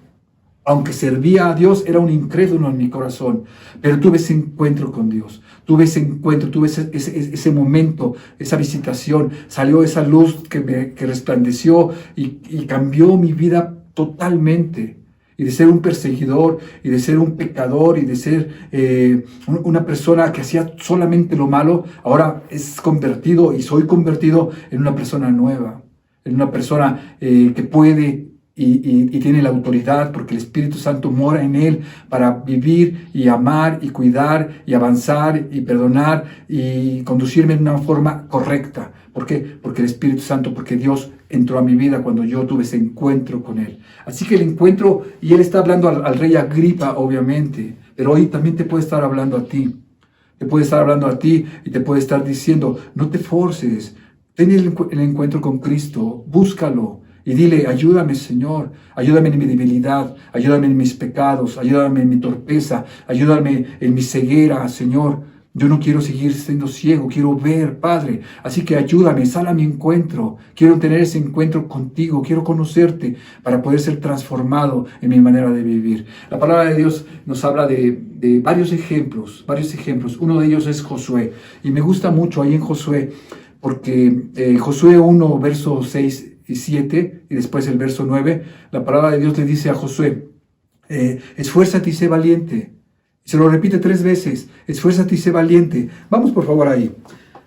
S11: Aunque servía a Dios, era un incrédulo en mi corazón. Pero tuve ese encuentro con Dios. Tuve ese encuentro, tuve ese momento, esa visitación. Salió esa luz que resplandeció y cambió mi vida totalmente. Y de ser un perseguidor, y de ser un pecador, y de ser una persona que hacía solamente lo malo, ahora es convertido y soy convertido en una persona nueva. En una persona que puede y tiene la autoridad porque el Espíritu Santo mora en él para vivir y amar y cuidar y avanzar y perdonar y conducirme en una forma correcta. ¿Por qué? Porque el Espíritu Santo, porque Dios entró a mi vida cuando yo tuve ese encuentro con él. Así que el encuentro, y él está hablando al rey Agripa, obviamente, pero hoy también te puede estar hablando a ti. Te puede estar hablando a ti y te puede estar diciendo, no te forces, ten el encuentro con Cristo, búscalo. Y dile, ayúdame, Señor, ayúdame en mi debilidad, ayúdame en mis pecados, ayúdame en mi torpeza, ayúdame en mi ceguera, Señor. Yo no quiero seguir siendo ciego, quiero ver, Padre. Así que ayúdame, sal a mi encuentro. Quiero tener ese encuentro contigo, quiero conocerte para poder ser transformado en mi manera de vivir. La palabra de Dios nos habla de varios ejemplos. Uno de ellos es Josué. Y me gusta mucho ahí en Josué, porque Josué 1, verso 6 y 7, y después el verso 9, la palabra de Dios le dice a Josué, esfuérzate y sé valiente. Se lo repite 3 veces, esfuérzate y sé valiente. Vamos por favor ahí,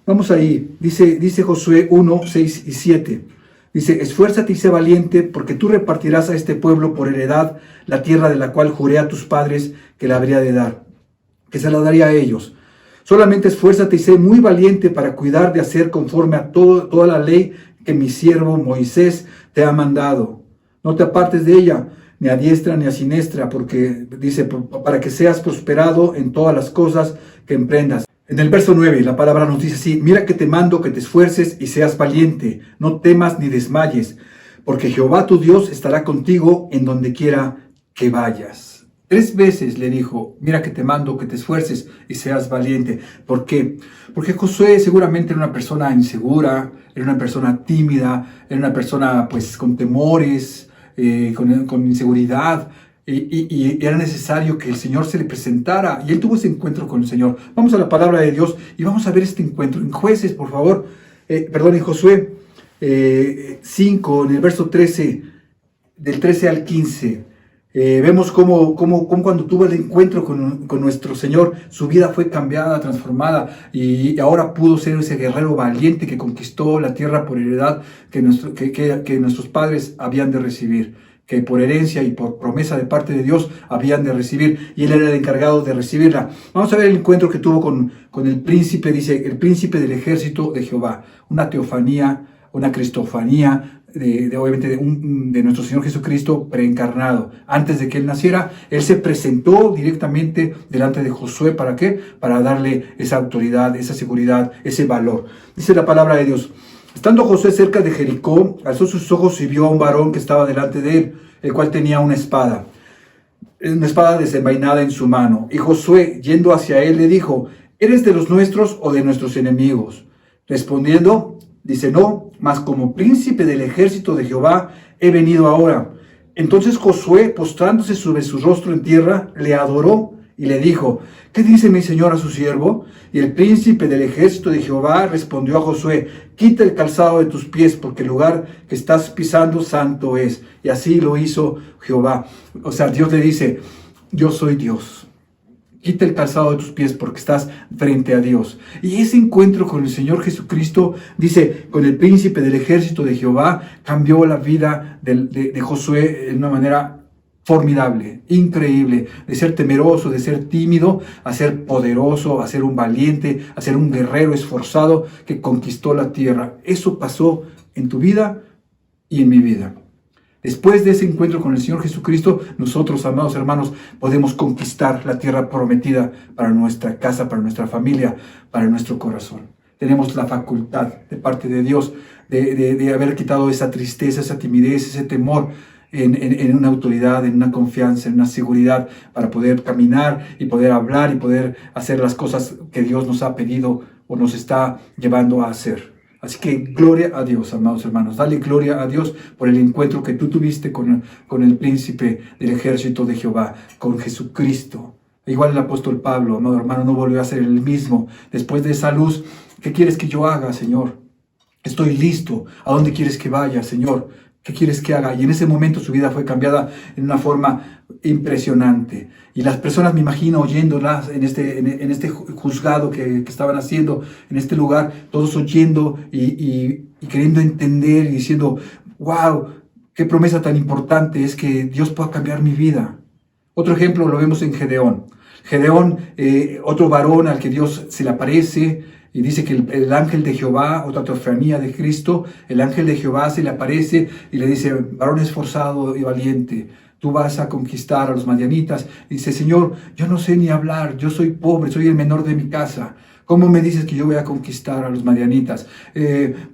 S11: vamos ahí. Dice Josué 1, 6 y 7. Dice, esfuérzate y sé valiente, porque tú repartirás a este pueblo por heredad la tierra de la cual juré a tus padres que la habría de dar, que se la daría a ellos. Solamente esfuérzate y sé muy valiente para cuidar de hacer conforme a toda la ley que mi siervo Moisés te ha mandado. No te apartes de ella, ni a diestra ni a siniestra, porque dice, para que seas prosperado en todas las cosas que emprendas. En el verso 9, la palabra nos dice así, mira que te mando que te esfuerces y seas valiente, no temas ni desmayes, porque Jehová tu Dios estará contigo en donde quiera que vayas. 3 veces le dijo, mira que te mando que te esfuerces y seas valiente. ¿Por qué? Porque Josué seguramente era una persona insegura, era una persona tímida, era una persona pues con temores, con inseguridad, y era necesario que el Señor se le presentara, y él tuvo ese encuentro con el Señor. Vamos a la palabra de Dios y vamos a ver este encuentro. En Jueces, por favor, en Josué 5, en el verso 13, del 13 al 15, Vemos cómo cuando tuvo el encuentro con nuestro Señor, su vida fue cambiada, transformada, y ahora pudo ser ese guerrero valiente que conquistó la tierra por heredad que nuestros padres habían de recibir, que por herencia y por promesa de parte de Dios habían de recibir, y él era el encargado de recibirla. Vamos a ver el encuentro que tuvo con el príncipe, dice, el príncipe del ejército de Jehová, una teofanía, una cristofanía, obviamente de nuestro Señor Jesucristo preencarnado. Antes de que Él naciera, Él se presentó directamente delante de Josué. ¿Para qué? Para darle esa autoridad, esa seguridad, ese valor. Dice la palabra de Dios: estando Josué cerca de Jericó, alzó sus ojos y vio a un varón que estaba delante de él, el cual tenía una espada desenvainada en su mano. Y Josué, yendo hacia él, le dijo: ¿eres de los nuestros o de nuestros enemigos? Respondiendo, dice: no, mas como príncipe del ejército de Jehová he venido ahora. Entonces Josué, postrándose sobre su rostro en tierra, le adoró y le dijo: ¿qué dice mi señor a su siervo? Y el príncipe del ejército de Jehová respondió a Josué: quita el calzado de tus pies, porque el lugar que estás pisando santo es. Y así lo hizo Jehová. O sea, Dios le dice: yo soy Dios. Quita el calzado de tus pies porque estás frente a Dios. Y ese encuentro con el Señor Jesucristo, dice, con el príncipe del ejército de Jehová, cambió la vida de Josué de una manera formidable, increíble, de ser temeroso, de ser tímido, a ser poderoso, a ser un valiente, a ser un guerrero esforzado que conquistó la tierra. Eso pasó en tu vida y en mi vida. Después de ese encuentro con el Señor Jesucristo, nosotros, amados hermanos, podemos conquistar la tierra prometida para nuestra casa, para nuestra familia, para nuestro corazón. Tenemos la facultad de parte de Dios de haber quitado esa tristeza, esa timidez, ese temor en una autoridad, en una confianza, en una seguridad para poder caminar y poder hablar y poder hacer las cosas que Dios nos ha pedido o nos está llevando a hacer. Así que gloria a Dios, amados hermanos. Dale gloria a Dios por el encuentro que tú tuviste con el príncipe del ejército de Jehová, con Jesucristo. Igual el apóstol Pablo, amado hermano, no volvió a ser el mismo. Después de esa luz, ¿qué quieres que yo haga, Señor? Estoy listo. ¿A dónde quieres que vaya, Señor? ¿Qué quieres que haga? Y en ese momento su vida fue cambiada en una forma impresionante. Y las personas, me imagino, oyéndolas en este juzgado que estaban haciendo, en este lugar, todos oyendo y queriendo entender y diciendo: wow, qué promesa tan importante es que Dios pueda cambiar mi vida. Otro ejemplo lo vemos en Gedeón. Gedeón, otro varón al que Dios se le aparece, y dice que el ángel de Jehová, otra teofanía de Cristo, el ángel de Jehová se le aparece y le dice: varón esforzado y valiente, tú vas a conquistar a los madianitas. Y dice: Señor, yo no sé ni hablar, yo soy pobre, soy el menor de mi casa. ¿Cómo me dices que yo voy a conquistar a los madianitas?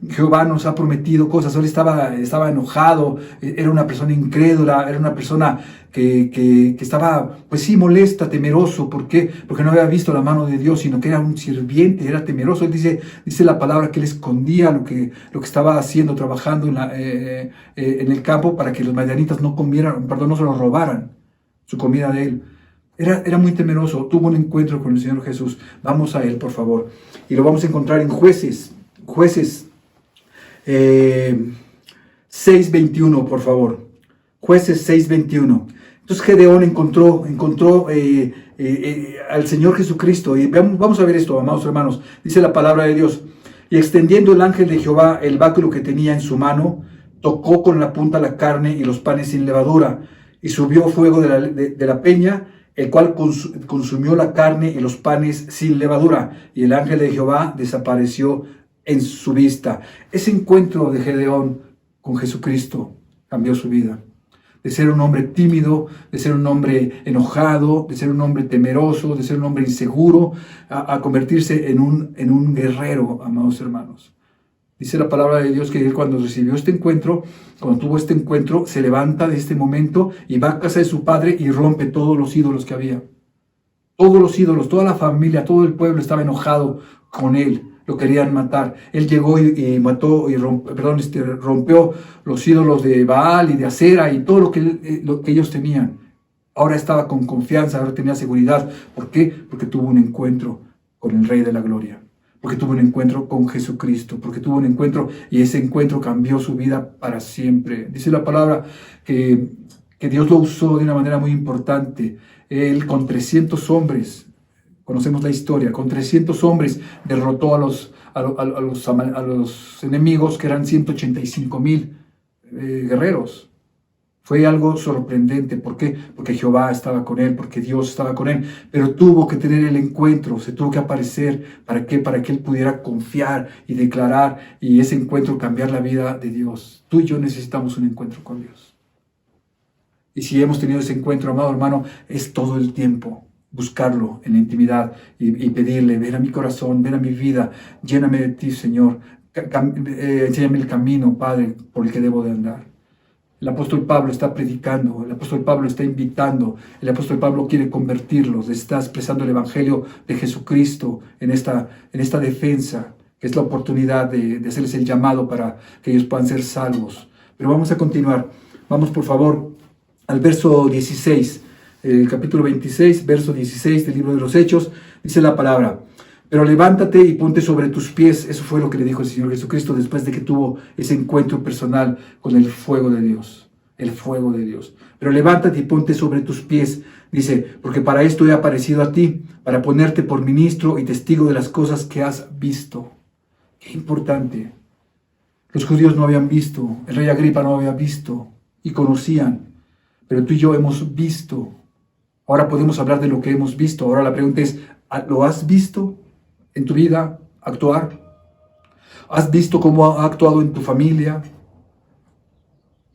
S11: Jehová nos ha prometido cosas. Él estaba enojado, era una persona incrédula, era una persona que estaba, pues sí, molesta, temeroso. ¿Por qué? Porque no había visto la mano de Dios, sino que era un sirviente, era temeroso. Él dice la palabra que él escondía lo que estaba haciendo, trabajando en el campo, para que los madianitas no se lo robaran, su comida de él. Era muy temeroso, tuvo un encuentro con el Señor Jesús. Vamos a Él, por favor. Y lo vamos a encontrar en Jueces 6:21, por favor. Jueces 6:21. Entonces Gedeón encontró al Señor Jesucristo. Y vamos a ver esto, amados hermanos. Dice la palabra de Dios: y extendiendo el ángel de Jehová el báculo que tenía en su mano, tocó con la punta la carne y los panes sin levadura, y subió fuego de la peña, el cual consumió la carne y los panes sin levadura, y el ángel de Jehová desapareció en su vista. Ese encuentro de Gedeón con Jesucristo cambió su vida. De ser un hombre tímido, de ser un hombre enojado, de ser un hombre temeroso, de ser un hombre inseguro, a convertirse en un guerrero, amados hermanos. Dice la palabra de Dios que él, cuando tuvo este encuentro, se levanta de este momento y va a casa de su padre y rompe todos los ídolos que había. Todos los ídolos, toda la familia, todo el pueblo estaba enojado con él, lo querían matar. Él llegó y rompió los ídolos de Baal y de Acera y todo lo que ellos tenían. Ahora estaba con confianza, ahora tenía seguridad. ¿Por qué? Porque tuvo un encuentro con el Rey de la Gloria. Porque tuvo un encuentro con Jesucristo, porque tuvo un encuentro y ese encuentro cambió su vida para siempre. Dice la palabra que que Dios lo usó de una manera muy importante. Él con 300 hombres, conocemos la historia, con 300 hombres derrotó a los enemigos, que eran 185,000 guerreros. Fue algo sorprendente. ¿Por qué? Porque Jehová estaba con él, porque Dios estaba con él. Pero tuvo que tener el encuentro, se tuvo que aparecer. ¿Para qué? Para que él pudiera confiar y declarar, y ese encuentro cambiar la vida de Dios. Tú y yo necesitamos un encuentro con Dios. Y si hemos tenido ese encuentro, amado hermano, es todo el tiempo buscarlo en la intimidad y pedirle: ven a mi corazón, ven a mi vida, lléname de ti, Señor. Enséñame el camino, Padre, por el que debo de andar. El apóstol Pablo está predicando, el apóstol Pablo está invitando, el apóstol Pablo quiere convertirlos, está expresando el evangelio de Jesucristo en esta defensa, que es la oportunidad de hacerles el llamado para que ellos puedan ser salvos. Pero vamos a continuar. Vamos, por favor, al verso 16, capítulo 26, verso 16 del libro de los Hechos. Dice la palabra: pero levántate y ponte sobre tus pies. Eso fue lo que le dijo el Señor Jesucristo después de que tuvo ese encuentro personal con el fuego de Dios. El fuego de Dios. Pero levántate y ponte sobre tus pies. Dice: porque para esto he aparecido a ti, para ponerte por ministro y testigo de las cosas que has visto. Qué importante. Los judíos no habían visto, el rey Agripa no había visto y conocían. Pero tú y yo hemos visto. Ahora podemos hablar de lo que hemos visto. Ahora la pregunta es: ¿lo has visto en tu vida actuar? ¿Has visto cómo ha actuado en tu familia?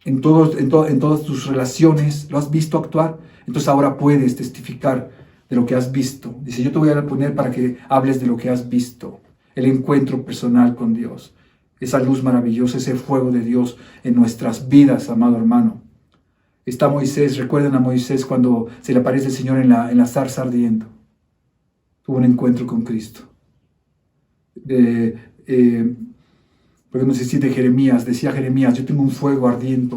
S11: En todas tus relaciones, ¿lo has visto actuar? Entonces ahora puedes testificar de lo que has visto. Dice: yo te voy a poner para que hables de lo que has visto. El encuentro personal con Dios. Esa luz maravillosa, ese fuego de Dios en nuestras vidas, amado hermano. Está Moisés, recuerden a Moisés cuando se le aparece el Señor en la zarza ardiendo. Tuvo un encuentro con Cristo. Podemos decir de Jeremías, decía Jeremías: yo tengo un fuego ardiente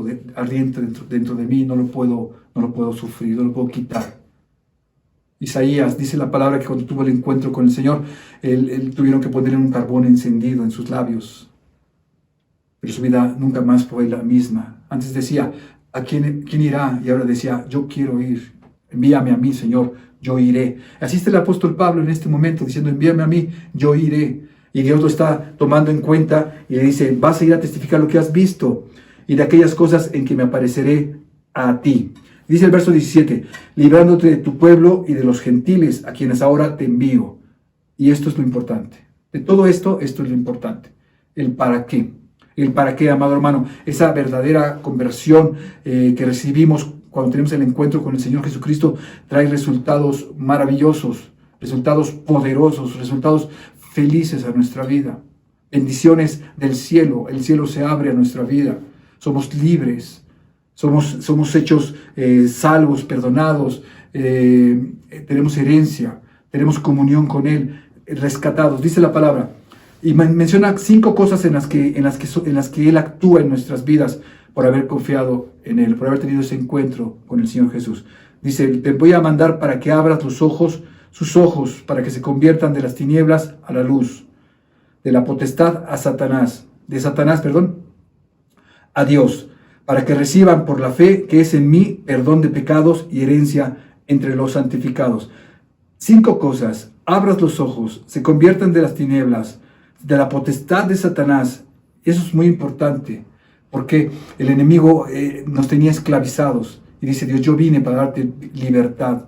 S11: dentro de mí, no lo puedo sufrir, no lo puedo quitar. Isaías dice la palabra que cuando tuvo el encuentro con el Señor, él tuvieron que ponerle un carbón encendido en sus labios. Pero su vida nunca más fue la misma. Antes decía: ¿a quién irá? Y ahora decía: yo quiero ir. Envíame a mí, Señor, yo iré. Así está el apóstol Pablo en este momento diciendo: envíame a mí, yo iré. Y Dios lo está tomando en cuenta y le dice: vas a ir a testificar lo que has visto y de aquellas cosas en que me apareceré a ti. Dice el verso 17: librándote de tu pueblo y de los gentiles a quienes ahora te envío. Y esto es lo importante. De todo esto es lo importante. El para qué. El para qué, amado hermano. Esa verdadera conversión que recibimos cuando tenemos el encuentro con el Señor Jesucristo trae resultados maravillosos, resultados poderosos, resultados felices a nuestra vida. Bendiciones del cielo. El cielo se abre a nuestra vida. Somos libres. Somos hechos salvos, perdonados. Tenemos herencia. Tenemos comunión con Él. Rescatados. Dice la palabra. Y menciona 5 cosas en las que Él actúa en nuestras vidas por haber confiado en Él, por haber tenido ese encuentro con el Señor Jesús. Dice: te voy a mandar para que abras sus ojos, para que se conviertan de las tinieblas a la luz, de la potestad a Satanás, a Dios, para que reciban por la fe que es en mí perdón de pecados y herencia entre los santificados. 5 cosas: abras los ojos, se conviertan de las tinieblas, de la potestad de Satanás. Eso es muy importante, porque el enemigo nos tenía esclavizados. Y dice Dios: yo vine para darte libertad.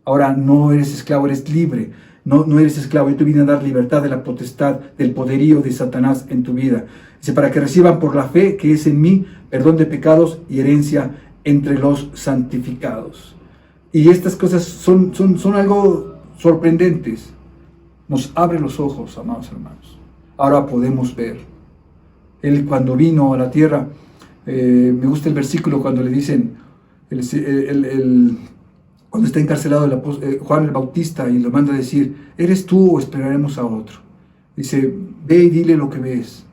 S11: Ahora no eres esclavo, eres libre. No eres esclavo, yo te vine a dar libertad de la potestad, del poderío de Satanás en tu vida. Dice: para que reciban por la fe que es en mí perdón de pecados y herencia entre los santificados. Y estas cosas son algo sorprendentes. Nos abre los ojos, amados hermanos. Ahora podemos ver. Él, cuando vino a la tierra, me gusta el versículo cuando le dicen, cuando está encarcelado Juan el Bautista y lo manda a decir: ¿eres tú o esperaremos a otro? Dice: ve y dile lo que ves.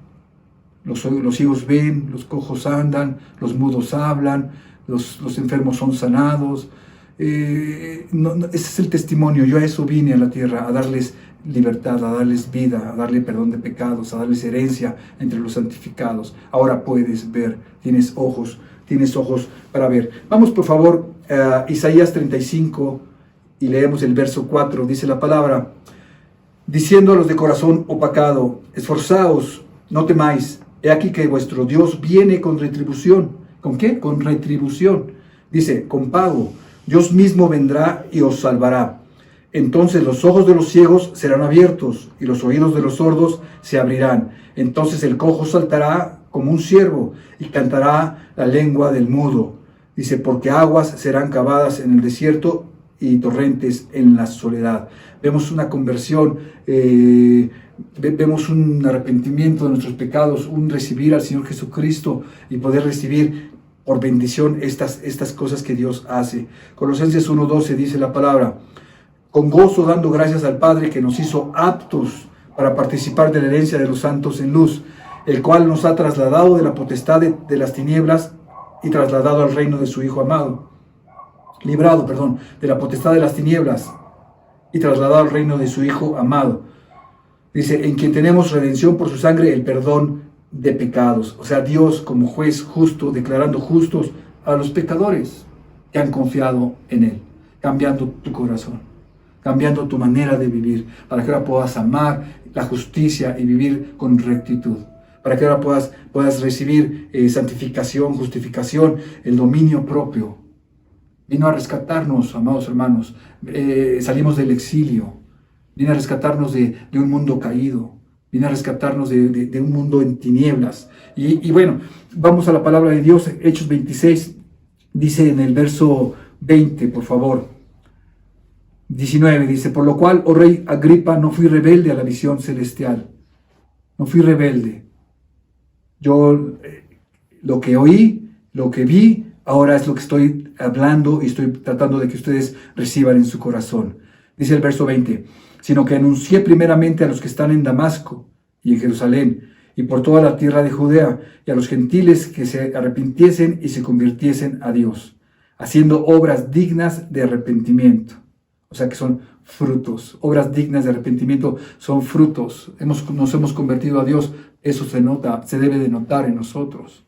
S11: Los ciegos ven, los cojos andan, los mudos hablan, los enfermos son sanados. Ese es el testimonio. Yo a eso vine a la tierra, a darles libertad, a darles vida, a darle perdón de pecados, a darles herencia entre los santificados. Ahora puedes ver, tienes ojos tienes ojos para ver. Vamos por favor a Isaías 35 y leemos el verso 4. Dice la palabra: diciendo a los de corazón opacado, esforzaos, no temáis, he aquí que vuestro Dios viene con retribución. ¿Con qué? Con retribución. Dice, con pago. Dios mismo vendrá y os salvará. Entonces los ojos de los ciegos serán abiertos y los oídos de los sordos se abrirán. Entonces el cojo saltará como un ciervo y cantará la lengua del mudo. Dice, porque aguas serán cavadas en el desierto y torrentes en la soledad. Vemos una conversión, vemos un arrepentimiento de nuestros pecados, un recibir al Señor Jesucristo y poder recibir por bendición estas cosas que Dios hace. Colosenses 1:12 dice la palabra: con gozo dando gracias al Padre que nos hizo aptos para participar de la herencia de los santos en luz, el cual nos ha trasladado de la potestad de las tinieblas y trasladado al reino de su Hijo amado. Librado, de la potestad de las tinieblas y trasladado al reino de su Hijo amado. Dice, en quien tenemos redención por su sangre, el perdón de pecados. O sea, Dios como juez justo, declarando justos a los pecadores que han confiado en Él, cambiando tu corazón, cambiando tu manera de vivir, para que ahora puedas amar la justicia y vivir con rectitud, para que ahora puedas recibir santificación, justificación, el dominio propio. Vino a rescatarnos, amados hermanos, salimos del exilio, vino a rescatarnos de un mundo caído, vino a rescatarnos de un mundo en tinieblas. Y bueno, vamos a la palabra de Dios. Hechos 26, dice en el verso 20, por favor. 19, dice, por lo cual, oh rey Agripa, no fui rebelde a la visión celestial. No fui rebelde. Yo lo que oí, lo que vi, ahora es lo que estoy hablando y estoy tratando de que ustedes reciban en su corazón. Dice el verso 20, sino que anuncié primeramente a los que están en Damasco y en Jerusalén y por toda la tierra de Judea y a los gentiles que se arrepintiesen y se convirtiesen a Dios, haciendo obras dignas de arrepentimiento. O sea que son frutos, obras dignas de arrepentimiento son frutos. Nos hemos convertido a Dios, eso se debe de notar en nosotros,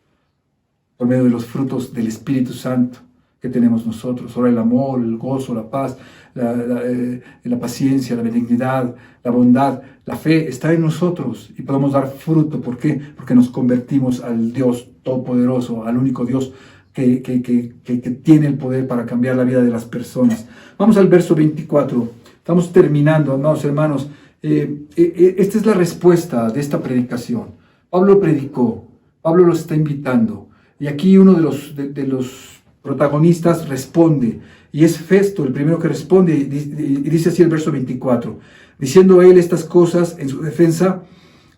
S11: por medio de los frutos del Espíritu Santo que tenemos nosotros. Ahora el amor, el gozo, la paz, la paciencia, la benignidad, la bondad, la fe está en nosotros y podemos dar fruto. ¿Por qué? Porque nos convertimos al Dios Todopoderoso, al único Dios que tiene el poder para cambiar la vida de las personas. Vamos al verso 24. Estamos terminando, amados hermanos. Esta es la respuesta de esta predicación. Pablo predicó, Pablo los está invitando. Y aquí uno de los protagonistas responde. Y es Festo el primero que responde. Y dice así el verso 24. Diciendo él estas cosas en su defensa,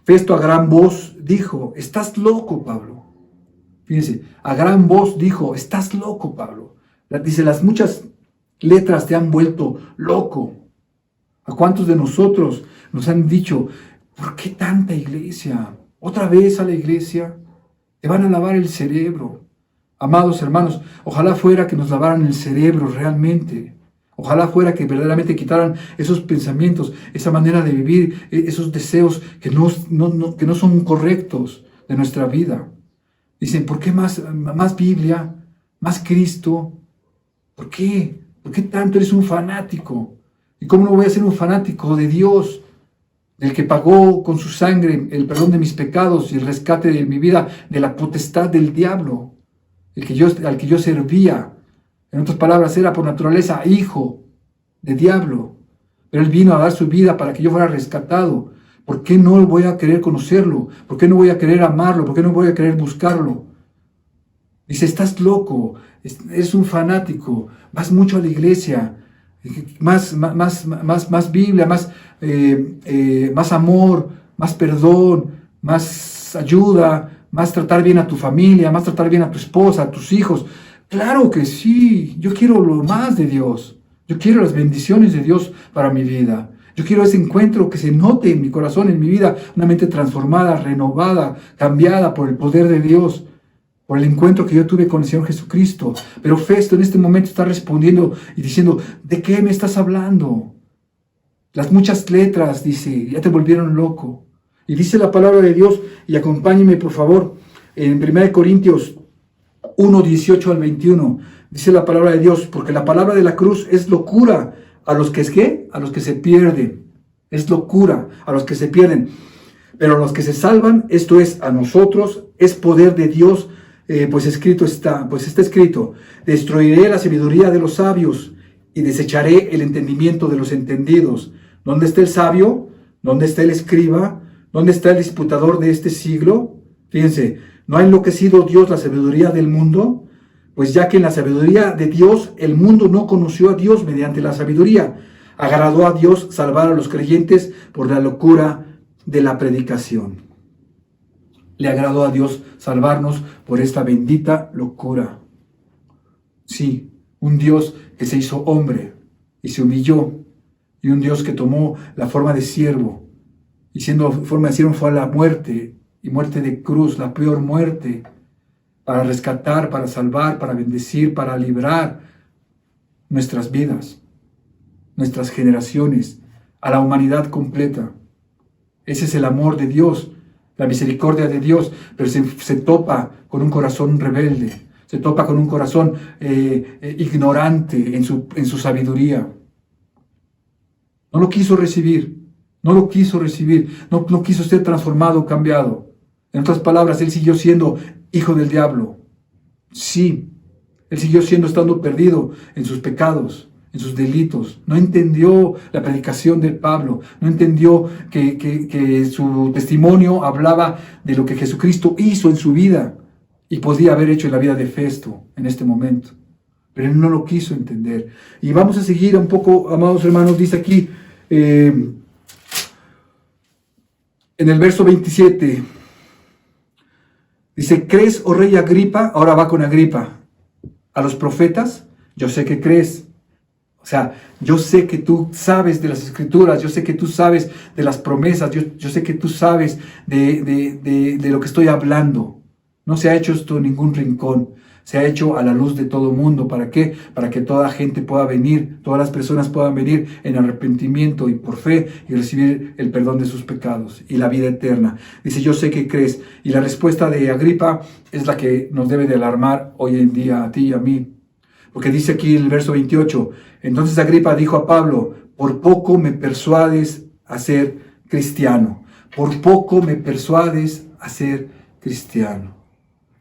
S11: Festo a gran voz dijo, estás loco, Pablo. Fíjense, a gran voz dijo, estás loco, Pablo. Dice, las muchas letras te han vuelto loco. ¿A cuántos de nosotros nos han dicho, ¿por qué tanta iglesia? ¿Otra vez a la iglesia? Te van a lavar el cerebro. Amados hermanos, ojalá fuera que nos lavaran el cerebro realmente. Ojalá fuera que verdaderamente quitaran esos pensamientos, esa manera de vivir, esos deseos que no son correctos de nuestra vida. Dicen, ¿por qué más Biblia? ¿Más Cristo? ¿Por qué? ¿Por qué tanto eres un fanático? ¿Y cómo no voy a ser un fanático de Dios? Del que pagó con su sangre el perdón de mis pecados y el rescate de mi vida de la potestad del diablo. Al que yo servía. En otras palabras, era por naturaleza hijo de diablo. Pero él vino a dar su vida para que yo fuera rescatado. ¿Por qué no voy a querer conocerlo? ¿Por qué no voy a querer amarlo? ¿Por qué no voy a querer buscarlo? Dice, estás loco, eres un fanático, vas mucho a la iglesia, más Biblia, más amor, más perdón, más ayuda, más tratar bien a tu familia, más tratar bien a tu esposa, a tus hijos. Claro que sí, yo quiero lo más de Dios, yo quiero las bendiciones de Dios para mi vida. Yo quiero ese encuentro que se note en mi corazón, en mi vida, una mente transformada, renovada, cambiada por el poder de Dios, por el encuentro que yo tuve con el Señor Jesucristo. Pero Festo en este momento está respondiendo y diciendo, ¿de qué me estás hablando? Las muchas letras, dice, ya te volvieron loco. Y dice la palabra de Dios, y acompáñenme por favor, en 1 Corintios 1, 18 al 21. Dice la palabra de Dios, porque la palabra de la cruz es locura a los que es ¿qué? A los que se pierden. Es locura a los que se pierden. Pero a los que se salvan, esto es, a nosotros, es poder de Dios, pues está escrito, destruiré la sabiduría de los sabios y desecharé el entendimiento de los entendidos. ¿Dónde está el sabio? ¿Dónde está el escriba? ¿Dónde está el disputador de este siglo? Fíjense, ¿no ha enloquecido Dios la sabiduría del mundo? Pues ya que en la sabiduría de Dios, el mundo no conoció a Dios mediante la sabiduría. Agradó a Dios salvar a los creyentes por la locura de la predicación. Le agradó a Dios salvarnos por esta bendita locura. Sí, un Dios que se hizo hombre y se humilló, y un Dios que tomó la forma de siervo, y siendo forma de siervo fue a la muerte, y muerte de cruz, la peor muerte, para rescatar, para salvar, para bendecir, para librar nuestras vidas, nuestras generaciones, a la humanidad completa. Ese es el amor de Dios, la misericordia de Dios, pero se topa con un corazón rebelde, se topa con un corazón ignorante en su sabiduría. No lo quiso recibir, no quiso ser transformado, cambiado. En otras palabras, él siguió siendo hijo del diablo. Sí, él siguió estando perdido en sus pecados, en sus delitos. No entendió la predicación de Pablo, no entendió que su testimonio hablaba de lo que Jesucristo hizo en su vida y podía haber hecho en la vida de Festo en este momento. Pero él no lo quiso entender. Y vamos a seguir un poco, amados hermanos, dice aquí, en el verso 27, dice, ¿crees, oh rey Agripa? Ahora va con Agripa. A los profetas, yo sé que crees. O sea, yo sé que tú sabes de las escrituras, yo sé que tú sabes de las promesas, yo sé que tú sabes de lo que estoy hablando. No se ha hecho esto en ningún rincón, se ha hecho a la luz de todo mundo. ¿Para qué? Para que toda gente pueda venir, todas las personas puedan venir en arrepentimiento y por fe y recibir el perdón de sus pecados y la vida eterna. Dice, yo sé que crees. Y la respuesta de Agripa es la que nos debe de alarmar hoy en día a ti y a mí. Porque dice aquí en el verso 28, entonces Agripa dijo a Pablo, por poco me persuades a ser cristiano. Por poco me persuades a ser cristiano.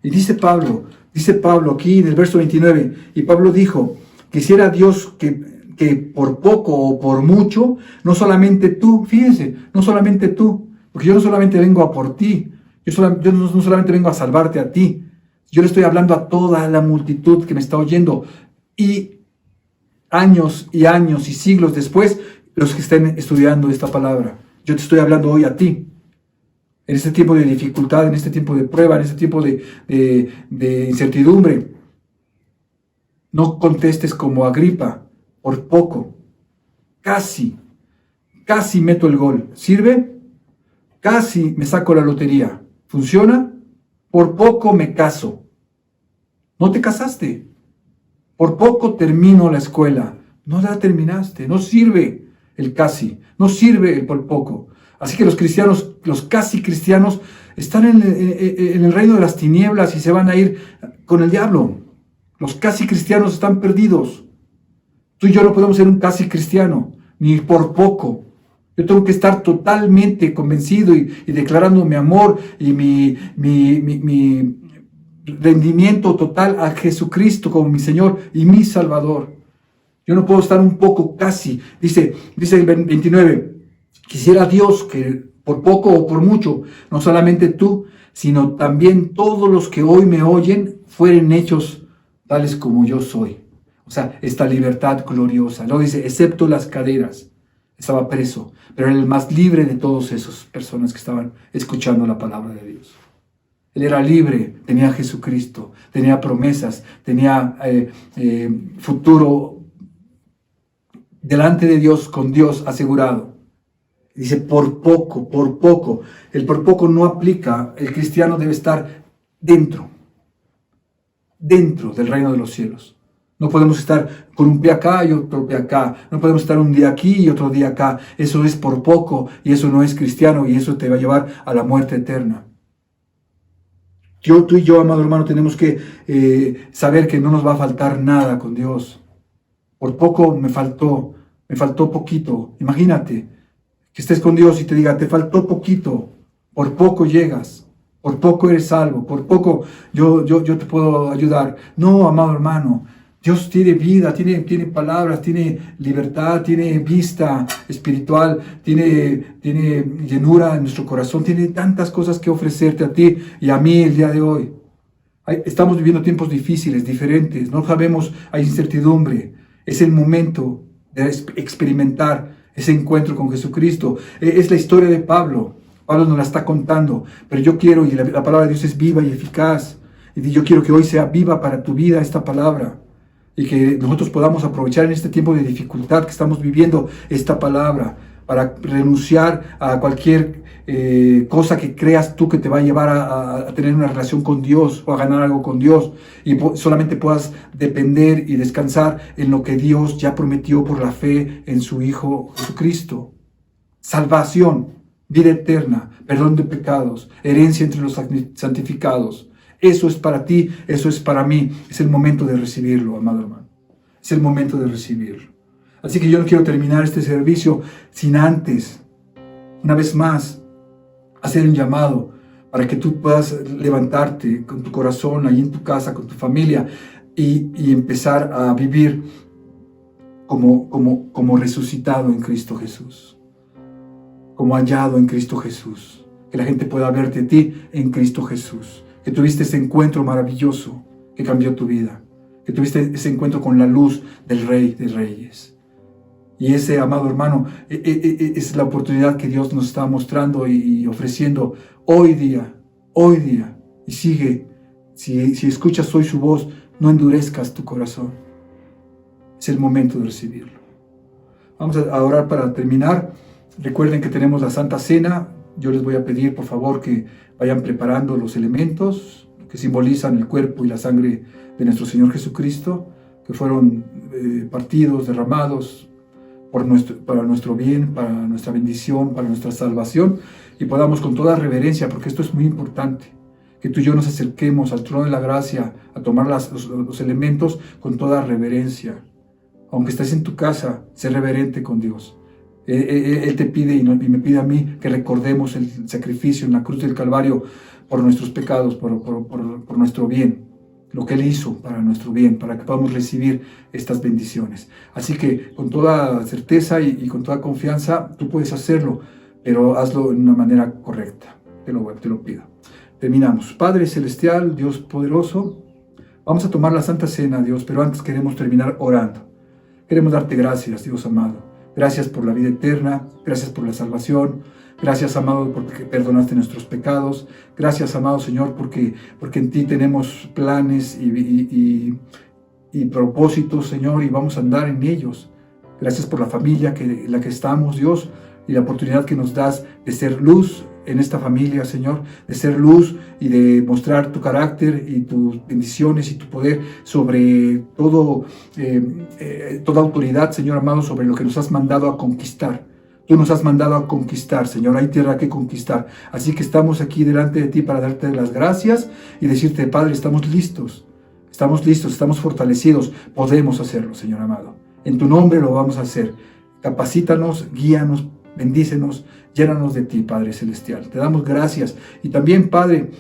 S11: Y dice Pablo aquí en el verso 29, y Pablo dijo, quisiera Dios que por poco o por mucho, no solamente tú, fíjense, no solamente tú, porque yo no solamente vengo a por ti, yo no solamente vengo a salvarte a ti, yo le estoy hablando a toda la multitud que me está oyendo, y años y años y siglos después, los que estén estudiando esta palabra. Yo te estoy hablando hoy a ti. En este tiempo de dificultad, en este tiempo de prueba, en este tiempo de incertidumbre. No contestes como Agripa, por poco. Casi meto el gol. ¿Sirve? Casi me saco la lotería. ¿Funciona? Por poco me caso. No te casaste. Por poco termino la escuela. No la terminaste. No sirve el casi. No sirve el por poco. Así que los cristianos, los casi cristianos, están en el reino de las tinieblas y se van a ir con el diablo. Los casi cristianos están perdidos. Tú y yo no podemos ser un casi cristiano, ni por poco. Yo tengo que estar totalmente convencido y declarando mi amor y mi rendimiento total a Jesucristo como mi Señor y mi Salvador. Yo no puedo estar un poco casi. Dice el 29, quisiera Dios que por poco o por mucho, no solamente tú, sino también todos los que hoy me oyen fueren hechos tales como yo soy. O sea, esta libertad gloriosa. Luego dice, excepto las caderas. Estaba preso, pero era el más libre de todas esas personas que estaban escuchando la palabra de Dios. Él era libre, tenía a Jesucristo, tenía promesas, tenía futuro delante de Dios, con Dios asegurado. Dice, por poco. El por poco no aplica. El cristiano debe estar dentro del reino de los cielos. No podemos estar con un pie acá y otro pie acá. No podemos estar un día aquí y otro día acá. Eso es por poco y eso no es cristiano y eso te va a llevar a la muerte eterna. Tú y yo, amado hermano, tenemos que saber que no nos va a faltar nada con Dios. Por poco me faltó poquito. Imagínate que estés con Dios y te diga, te faltó poquito, por poco llegas, por poco eres salvo, por poco yo te puedo ayudar. No, amado hermano, Dios tiene vida, tiene palabras, tiene libertad, tiene vista espiritual, tiene llenura en nuestro corazón, tiene tantas cosas que ofrecerte a ti y a mí el día de hoy. Estamos viviendo tiempos difíciles, diferentes, no sabemos, hay incertidumbre. Es el momento de experimentar ese encuentro con Jesucristo. Es la historia de Pablo. Pablo nos la está contando, pero yo quiero, y la palabra de Dios es viva y eficaz, y yo quiero que hoy sea viva para tu vida esta palabra, y que nosotros podamos aprovechar en este tiempo de dificultad que estamos viviendo esta palabra, para renunciar a cualquier cosa que creas tú que te va a llevar a tener una relación con Dios o a ganar algo con Dios, y solamente puedas depender y descansar en lo que Dios ya prometió por la fe en su Hijo Jesucristo. Salvación, vida eterna, perdón de pecados, herencia entre los santificados. Eso es para ti, eso es para mí. Es el momento de recibirlo, amado hermano. Es el momento de recibirlo. Así que yo no quiero terminar este servicio sin antes, una vez más, hacer un llamado para que tú puedas levantarte con tu corazón ahí en tu casa, con tu familia, y empezar a vivir como resucitado en Cristo Jesús. Como hallado en Cristo Jesús, que la gente pueda verte a ti en Cristo Jesús, que tuviste ese encuentro maravilloso que cambió tu vida, que tuviste ese encuentro con la luz del Rey de Reyes. Y ese, amado hermano, es la oportunidad que Dios nos está mostrando y ofreciendo hoy día, y sigue, si escuchas hoy su voz, no endurezcas tu corazón, es el momento de recibirlo. Vamos a orar para terminar. Recuerden que tenemos la Santa Cena. Yo les voy a pedir, por favor, que vayan preparando los elementos que simbolizan el cuerpo y la sangre de nuestro Señor Jesucristo, que fueron partidos, derramados para nuestro bien, para nuestra bendición, para nuestra salvación, y podamos con toda reverencia, porque esto es muy importante, que tú y yo nos acerquemos al trono de la gracia a tomar los elementos con toda reverencia. Aunque estés en tu casa, sé reverente con Dios. Él te pide y me pide a mí que recordemos el sacrificio en la cruz del Calvario por nuestros pecados, por nuestro bien, lo que Él hizo para nuestro bien, para que podamos recibir estas bendiciones. Así que con toda certeza y con toda confianza, tú puedes hacerlo, pero hazlo de una manera correcta. Te lo pido. Terminamos. Padre Celestial, Dios poderoso, vamos a tomar la Santa Cena, Dios, pero antes queremos terminar orando. Queremos darte gracias, Dios amado. Gracias por la vida eterna, gracias por la salvación, gracias, amado, porque perdonaste nuestros pecados, gracias, amado Señor, porque en ti tenemos planes y propósitos, Señor, y vamos a andar en ellos. Gracias por la familia en la que estamos, Dios, y la oportunidad que nos das de ser luz en esta familia, Señor, de ser luz y de mostrar tu carácter y tus bendiciones y tu poder sobre toda autoridad, Señor amado, sobre lo que nos has mandado a conquistar. Tú nos has mandado a conquistar, Señor, hay tierra que conquistar. Así que estamos aquí delante de ti para darte las gracias y decirte, Padre, estamos listos, estamos fortalecidos, podemos hacerlo, Señor amado. En tu nombre lo vamos a hacer. Capacítanos, guíanos, bendícenos, llénanos de ti, Padre Celestial. Te damos gracias. Y también, Padre,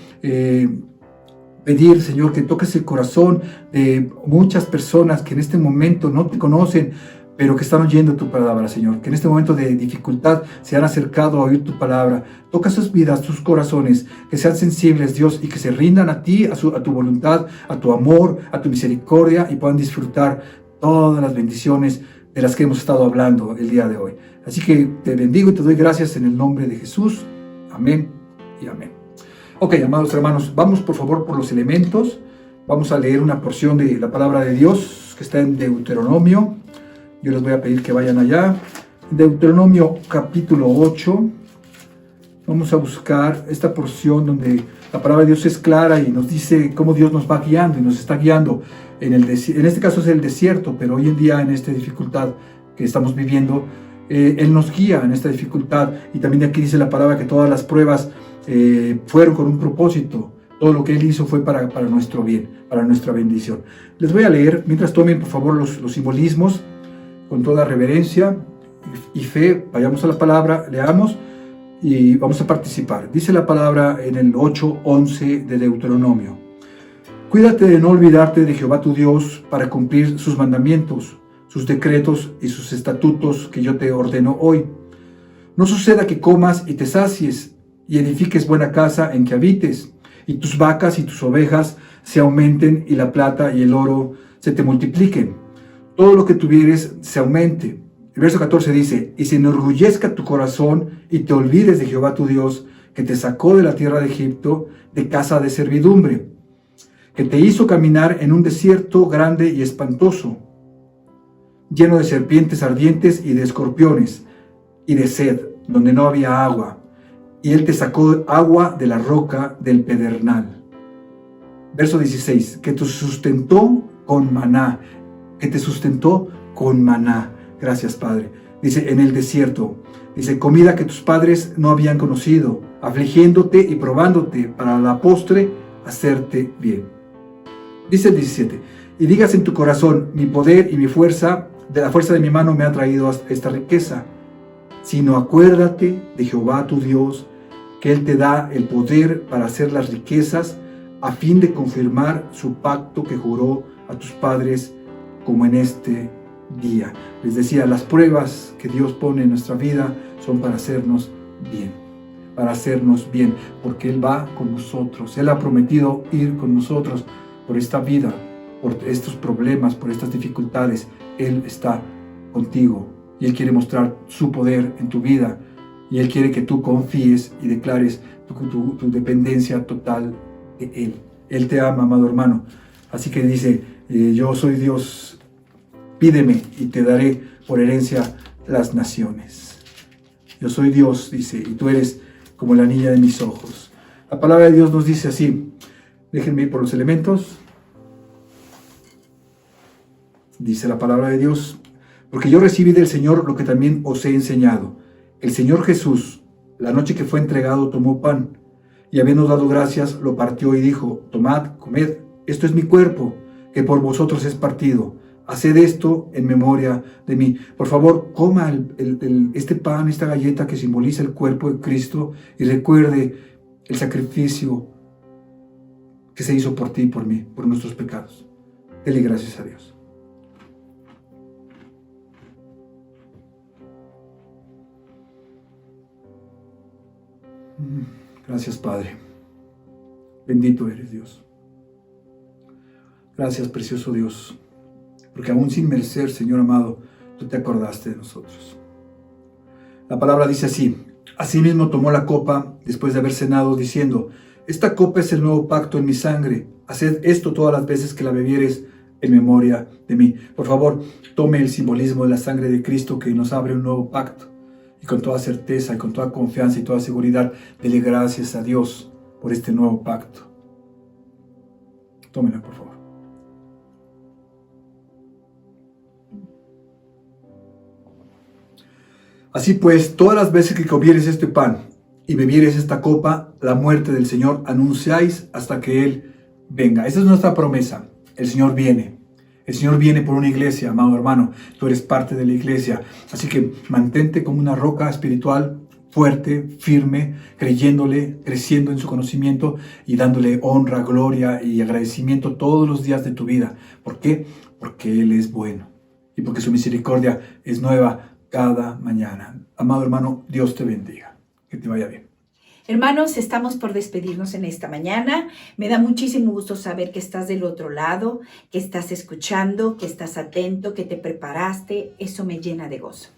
S11: pedir, Señor, que toques el corazón de muchas personas que en este momento no te conocen, pero que están oyendo tu palabra, Señor. Que en este momento de dificultad se han acercado a oír tu palabra. Toca sus vidas, sus corazones, que sean sensibles, Dios, y que se rindan a ti, a tu voluntad, a tu amor, a tu misericordia, y puedan disfrutar todas las bendiciones de las que hemos estado hablando el día de hoy. Así que te bendigo y te doy gracias en el nombre de Jesús. Amén y amén. Ok, amados hermanos, vamos por favor por los elementos. Vamos a leer una porción de la palabra de Dios que está en Deuteronomio. Yo les voy a pedir que vayan allá. Deuteronomio capítulo 8. Vamos a buscar esta porción donde la palabra de Dios es clara y nos dice cómo Dios nos va guiando y nos está guiando. En este caso es el desierto, pero hoy en día en esta dificultad que estamos viviendo, Él nos guía en esta dificultad. Y también aquí dice la palabra que todas las pruebas fueron con un propósito, Todo lo que Él hizo fue para nuestro bien, para nuestra bendición. Les voy a leer, mientras tomen por favor los simbolismos, con toda reverencia y fe. Vayamos a la palabra, leamos y vamos a participar. Dice la palabra en el 8:11 de Deuteronomio: cuídate de no olvidarte de Jehová tu Dios para cumplir sus mandamientos, sus decretos y sus estatutos que yo te ordeno hoy. No suceda que comas y te sacies y edifiques buena casa en que habites, y tus vacas y tus ovejas se aumenten y la plata y el oro se te multipliquen. Todo lo que tuvieres se aumente. El verso 14 dice: y se enorgullezca tu corazón y te olvides de Jehová tu Dios, que te sacó de la tierra de Egipto, de casa de servidumbre, que te hizo caminar en un desierto grande y espantoso, lleno de serpientes ardientes y de escorpiones, y de sed, donde no había agua. Y Él te sacó agua de la roca del pedernal. Verso 16, que te sustentó con maná, que te sustentó con maná. Gracias, Padre. Dice, en el desierto, dice, comida que tus padres no habían conocido, afligiéndote y probándote para la postre hacerte bien. Dice el 17, y digas en tu corazón, mi poder y mi fuerza, de la fuerza de mi mano me ha traído esta riqueza. Sino acuérdate de Jehová tu Dios, que Él te da el poder para hacer las riquezas, a fin de confirmar su pacto que juró a tus padres, como en este día. Les decía, las pruebas que Dios pone en nuestra vida son para hacernos bien, porque Él va con nosotros. Él ha prometido ir con nosotros por esta vida, por estos problemas, por estas dificultades. Él está contigo y Él quiere mostrar su poder en tu vida, y Él quiere que tú confíes y declares tu dependencia total de Él. Él te ama, amado hermano. Así que dice, yo soy Dios, pídeme y te daré por herencia las naciones. Yo soy Dios, dice, y tú eres como la niña de mis ojos. La palabra de Dios nos dice así. Déjenme ir por los elementos. Dice la palabra de Dios: porque yo recibí del Señor lo que también os he enseñado. El Señor Jesús, la noche que fue entregado, tomó pan, y habiendo dado gracias, lo partió y dijo: tomad, comed, esto es mi cuerpo, que por vosotros es partido. Haced esto en memoria de mí. Por favor, coma este pan, esta galleta que simboliza el cuerpo de Cristo, y recuerde el sacrificio que se hizo por ti y por mí, por nuestros pecados. Dele gracias a Dios. Gracias, Padre. Bendito eres, Dios. Gracias, precioso Dios, porque aún sin merecer, Señor amado, tú te acordaste de nosotros. La palabra dice así: asimismo tomó la copa después de haber cenado, diciendo: esta copa es el nuevo pacto en mi sangre. Haced esto todas las veces que la bebieres en memoria de mí. Por favor, tome el simbolismo de la sangre de Cristo que nos abre un nuevo pacto. Y con toda certeza y con toda confianza y toda seguridad, dele gracias a Dios por este nuevo pacto. Tómela, por favor. Así pues, todas las veces que comieres este pan y bebieres esta copa, la muerte del Señor anunciáis hasta que Él venga. Esa es nuestra promesa. El Señor viene. El Señor viene por una iglesia, amado hermano. Tú eres parte de la iglesia. Así que mantente como una roca espiritual fuerte, firme, creyéndole, creciendo en su conocimiento y dándole honra, gloria y agradecimiento todos los días de tu vida. ¿Por qué? Porque Él es bueno y porque su misericordia es nueva cada mañana. Amado hermano, Dios te bendiga. Que te vaya bien.
S12: Hermanos, estamos por despedirnos en esta mañana. Me da muchísimo gusto saber que estás del otro lado, que estás escuchando, que estás atento, que te preparaste. Eso me llena de gozo.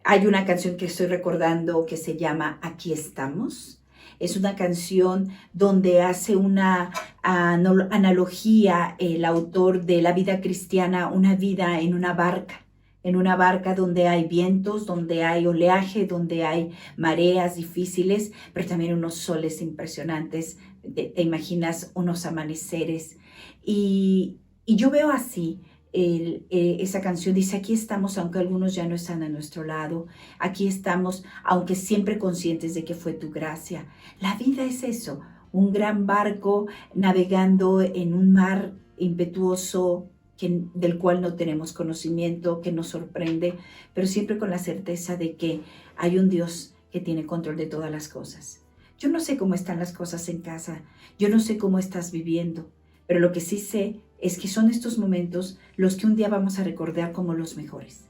S12: Hay una canción que estoy recordando que se llama Aquí estamos. Es una canción donde hace una analogía el autor de la vida cristiana, una vida en una barca donde hay vientos, donde hay oleaje, donde hay mareas difíciles, pero también unos soles impresionantes. Te imaginas unos amaneceres. Y yo veo así, esa canción dice: aquí estamos, aunque algunos ya no están a nuestro lado. Aquí estamos, aunque siempre conscientes de que fue tu gracia. La vida es eso, un gran barco navegando en un mar impetuoso del cual no tenemos conocimiento, que nos sorprende, pero siempre con la certeza de que hay un Dios que tiene control de todas las cosas. Yo no sé cómo están las cosas en casa, yo no sé cómo estás viviendo, pero lo que sí sé es que son estos momentos los que un día vamos a recordar como los mejores.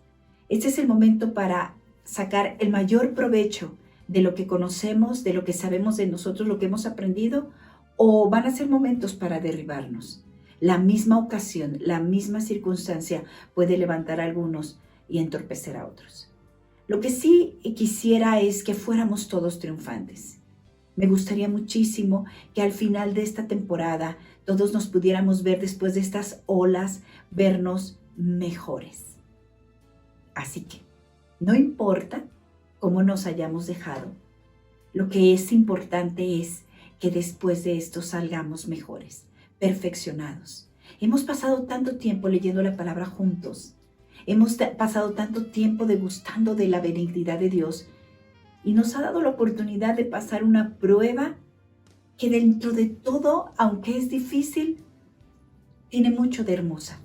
S12: Este es el momento para sacar el mayor provecho de lo que conocemos, de lo que sabemos de nosotros, lo que hemos aprendido, o van a ser momentos para derribarnos. La misma ocasión, la misma circunstancia puede levantar a algunos y entorpecer a otros. Lo que sí quisiera es que fuéramos todos triunfantes. Me gustaría muchísimo que al final de esta temporada todos nos pudiéramos ver después de estas olas, vernos mejores. Así que no importa cómo nos hayamos dejado, lo que es importante es que después de esto salgamos mejores, perfeccionados. Hemos pasado tanto tiempo leyendo la palabra juntos, hemos pasado tanto tiempo degustando de la benignidad de Dios y nos ha dado la oportunidad de pasar una prueba que dentro de todo, aunque es difícil, tiene mucho de hermosa.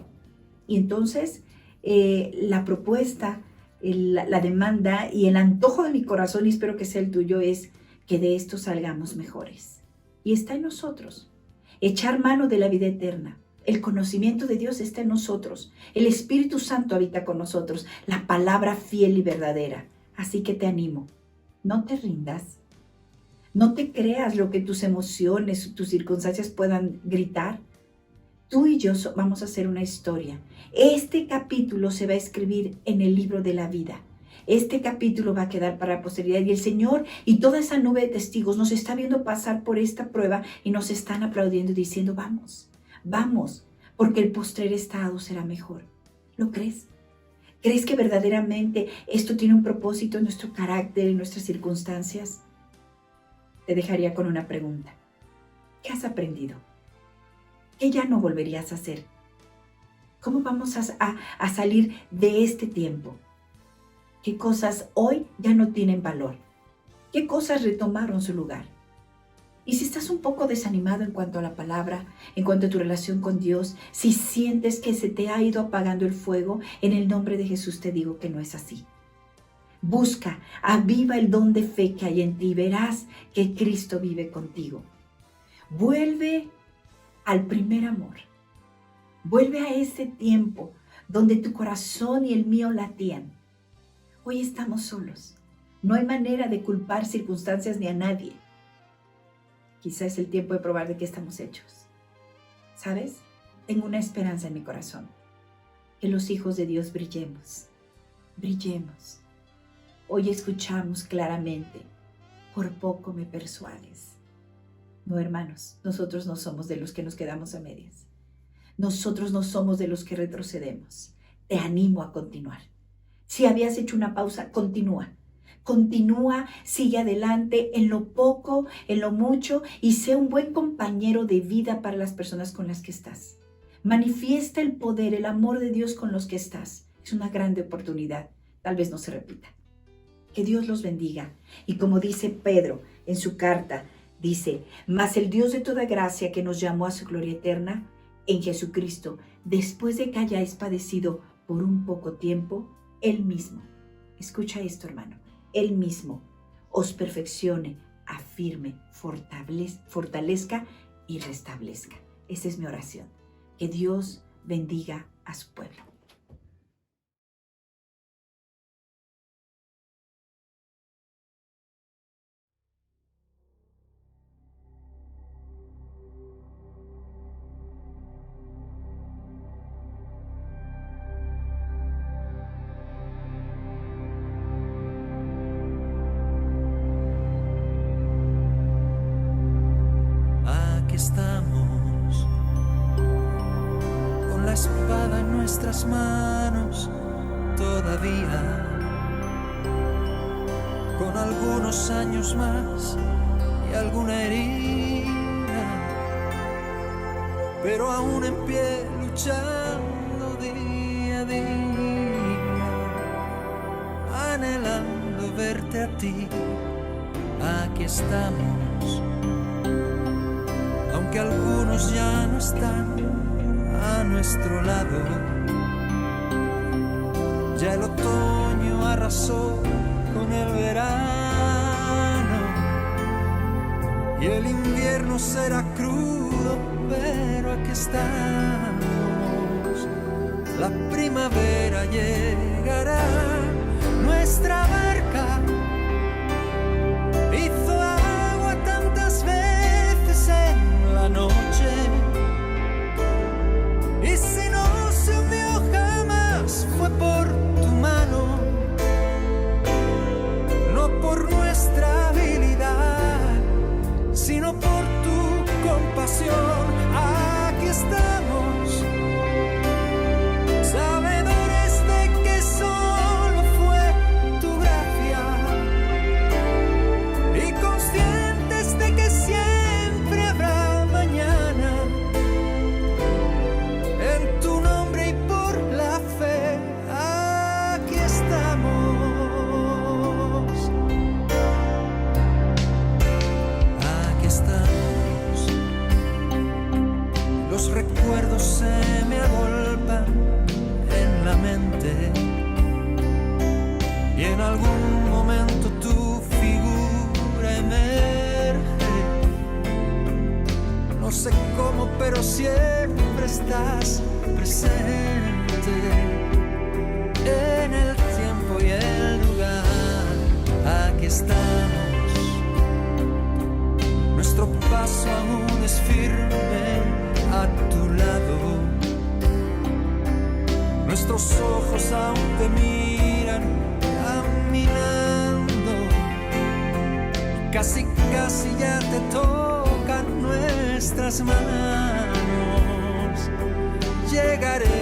S12: Y entonces la propuesta, la demanda y el antojo de mi corazón, y espero que sea el tuyo, es que de esto salgamos mejores. Y está en nosotros. Echar mano de la vida eterna. El conocimiento de Dios está en nosotros. El Espíritu Santo habita con nosotros. La palabra fiel y verdadera. Así que te animo. No te rindas. No te creas lo que tus emociones, tus circunstancias puedan gritar. Tú y yo vamos a hacer una historia. Este capítulo se va a escribir en el libro de la vida. Este capítulo va a quedar para la posteridad y el Señor y toda esa nube de testigos nos está viendo pasar por esta prueba y nos están aplaudiendo y diciendo, vamos, vamos, porque el postrer estado será mejor. ¿Lo crees? ¿Crees que verdaderamente esto tiene un propósito en nuestro carácter, en nuestras circunstancias? Te dejaría con una pregunta. ¿Qué has aprendido? ¿Qué ya no volverías a hacer? ¿Cómo vamos a salir de este tiempo? ¿Qué cosas hoy ya no tienen valor? ¿Qué cosas retomaron su lugar? Y si estás un poco desanimado en cuanto a la palabra, en cuanto a tu relación con Dios, si sientes que se te ha ido apagando el fuego, en el nombre de Jesús te digo que no es así. Busca, aviva el don de fe que hay en ti, verás que Cristo vive contigo. Vuelve al primer amor. Vuelve a ese tiempo donde tu corazón y el mío latían. Hoy estamos solos. No hay manera de culpar circunstancias ni a nadie. Quizá es el tiempo de probar de qué estamos hechos. ¿Sabes? Tengo una esperanza en mi corazón. Que los hijos de Dios brillemos. Brillemos. Hoy escuchamos claramente. Por poco me persuades. No, hermanos, nosotros no somos de los que nos quedamos a medias. Nosotros no somos de los que retrocedemos. Te animo a continuar. Si habías hecho una pausa, continúa. Continúa, sigue adelante en lo poco, en lo mucho y sé un buen compañero de vida para las personas con las que estás. Manifiesta el poder, el amor de Dios con los que estás. Es una grande oportunidad. Tal vez no se repita. Que Dios los bendiga. Y como dice Pedro en su carta, dice, mas el Dios de toda gracia que nos llamó a su gloria eterna en Jesucristo, después de que hayáis padecido por un poco tiempo, Él mismo, escucha esto hermano, Él mismo os perfeccione, afirme, fortalezca y restablezca. Esa es mi oración. Que Dios bendiga a su pueblo.
S13: Estamos con la espada en nuestras manos todavía, con algunos años más y alguna herida, pero aún en pie luchando día a día, anhelando verte a ti. Aquí estamos que algunos ya no están a nuestro lado. Ya el otoño arrasó con el verano y el invierno será crudo, pero aquí estamos. La primavera llegará, nuestra barca hizo agua tantas veces en la noche, y si no se hundió jamás fue por tu mano, no por nuestra habilidad, sino por tu compasión. Aquí estamos, sabedores de que solo fue tu gracia y conscientes de que siempre habrá mañana. En tu nombre y por la fe, aquí estamos. Aquí estamos. Los recuerdos se me agolpan en la mente y en algún momento tu figura emerge. No sé cómo, pero siempre estás presente en el tiempo y el lugar. Aquí estamos. Nuestro paso aún es firme a tu lado. Nuestros ojos aún te miran caminando. Casi, casi ya te tocan nuestras manos. Llegaré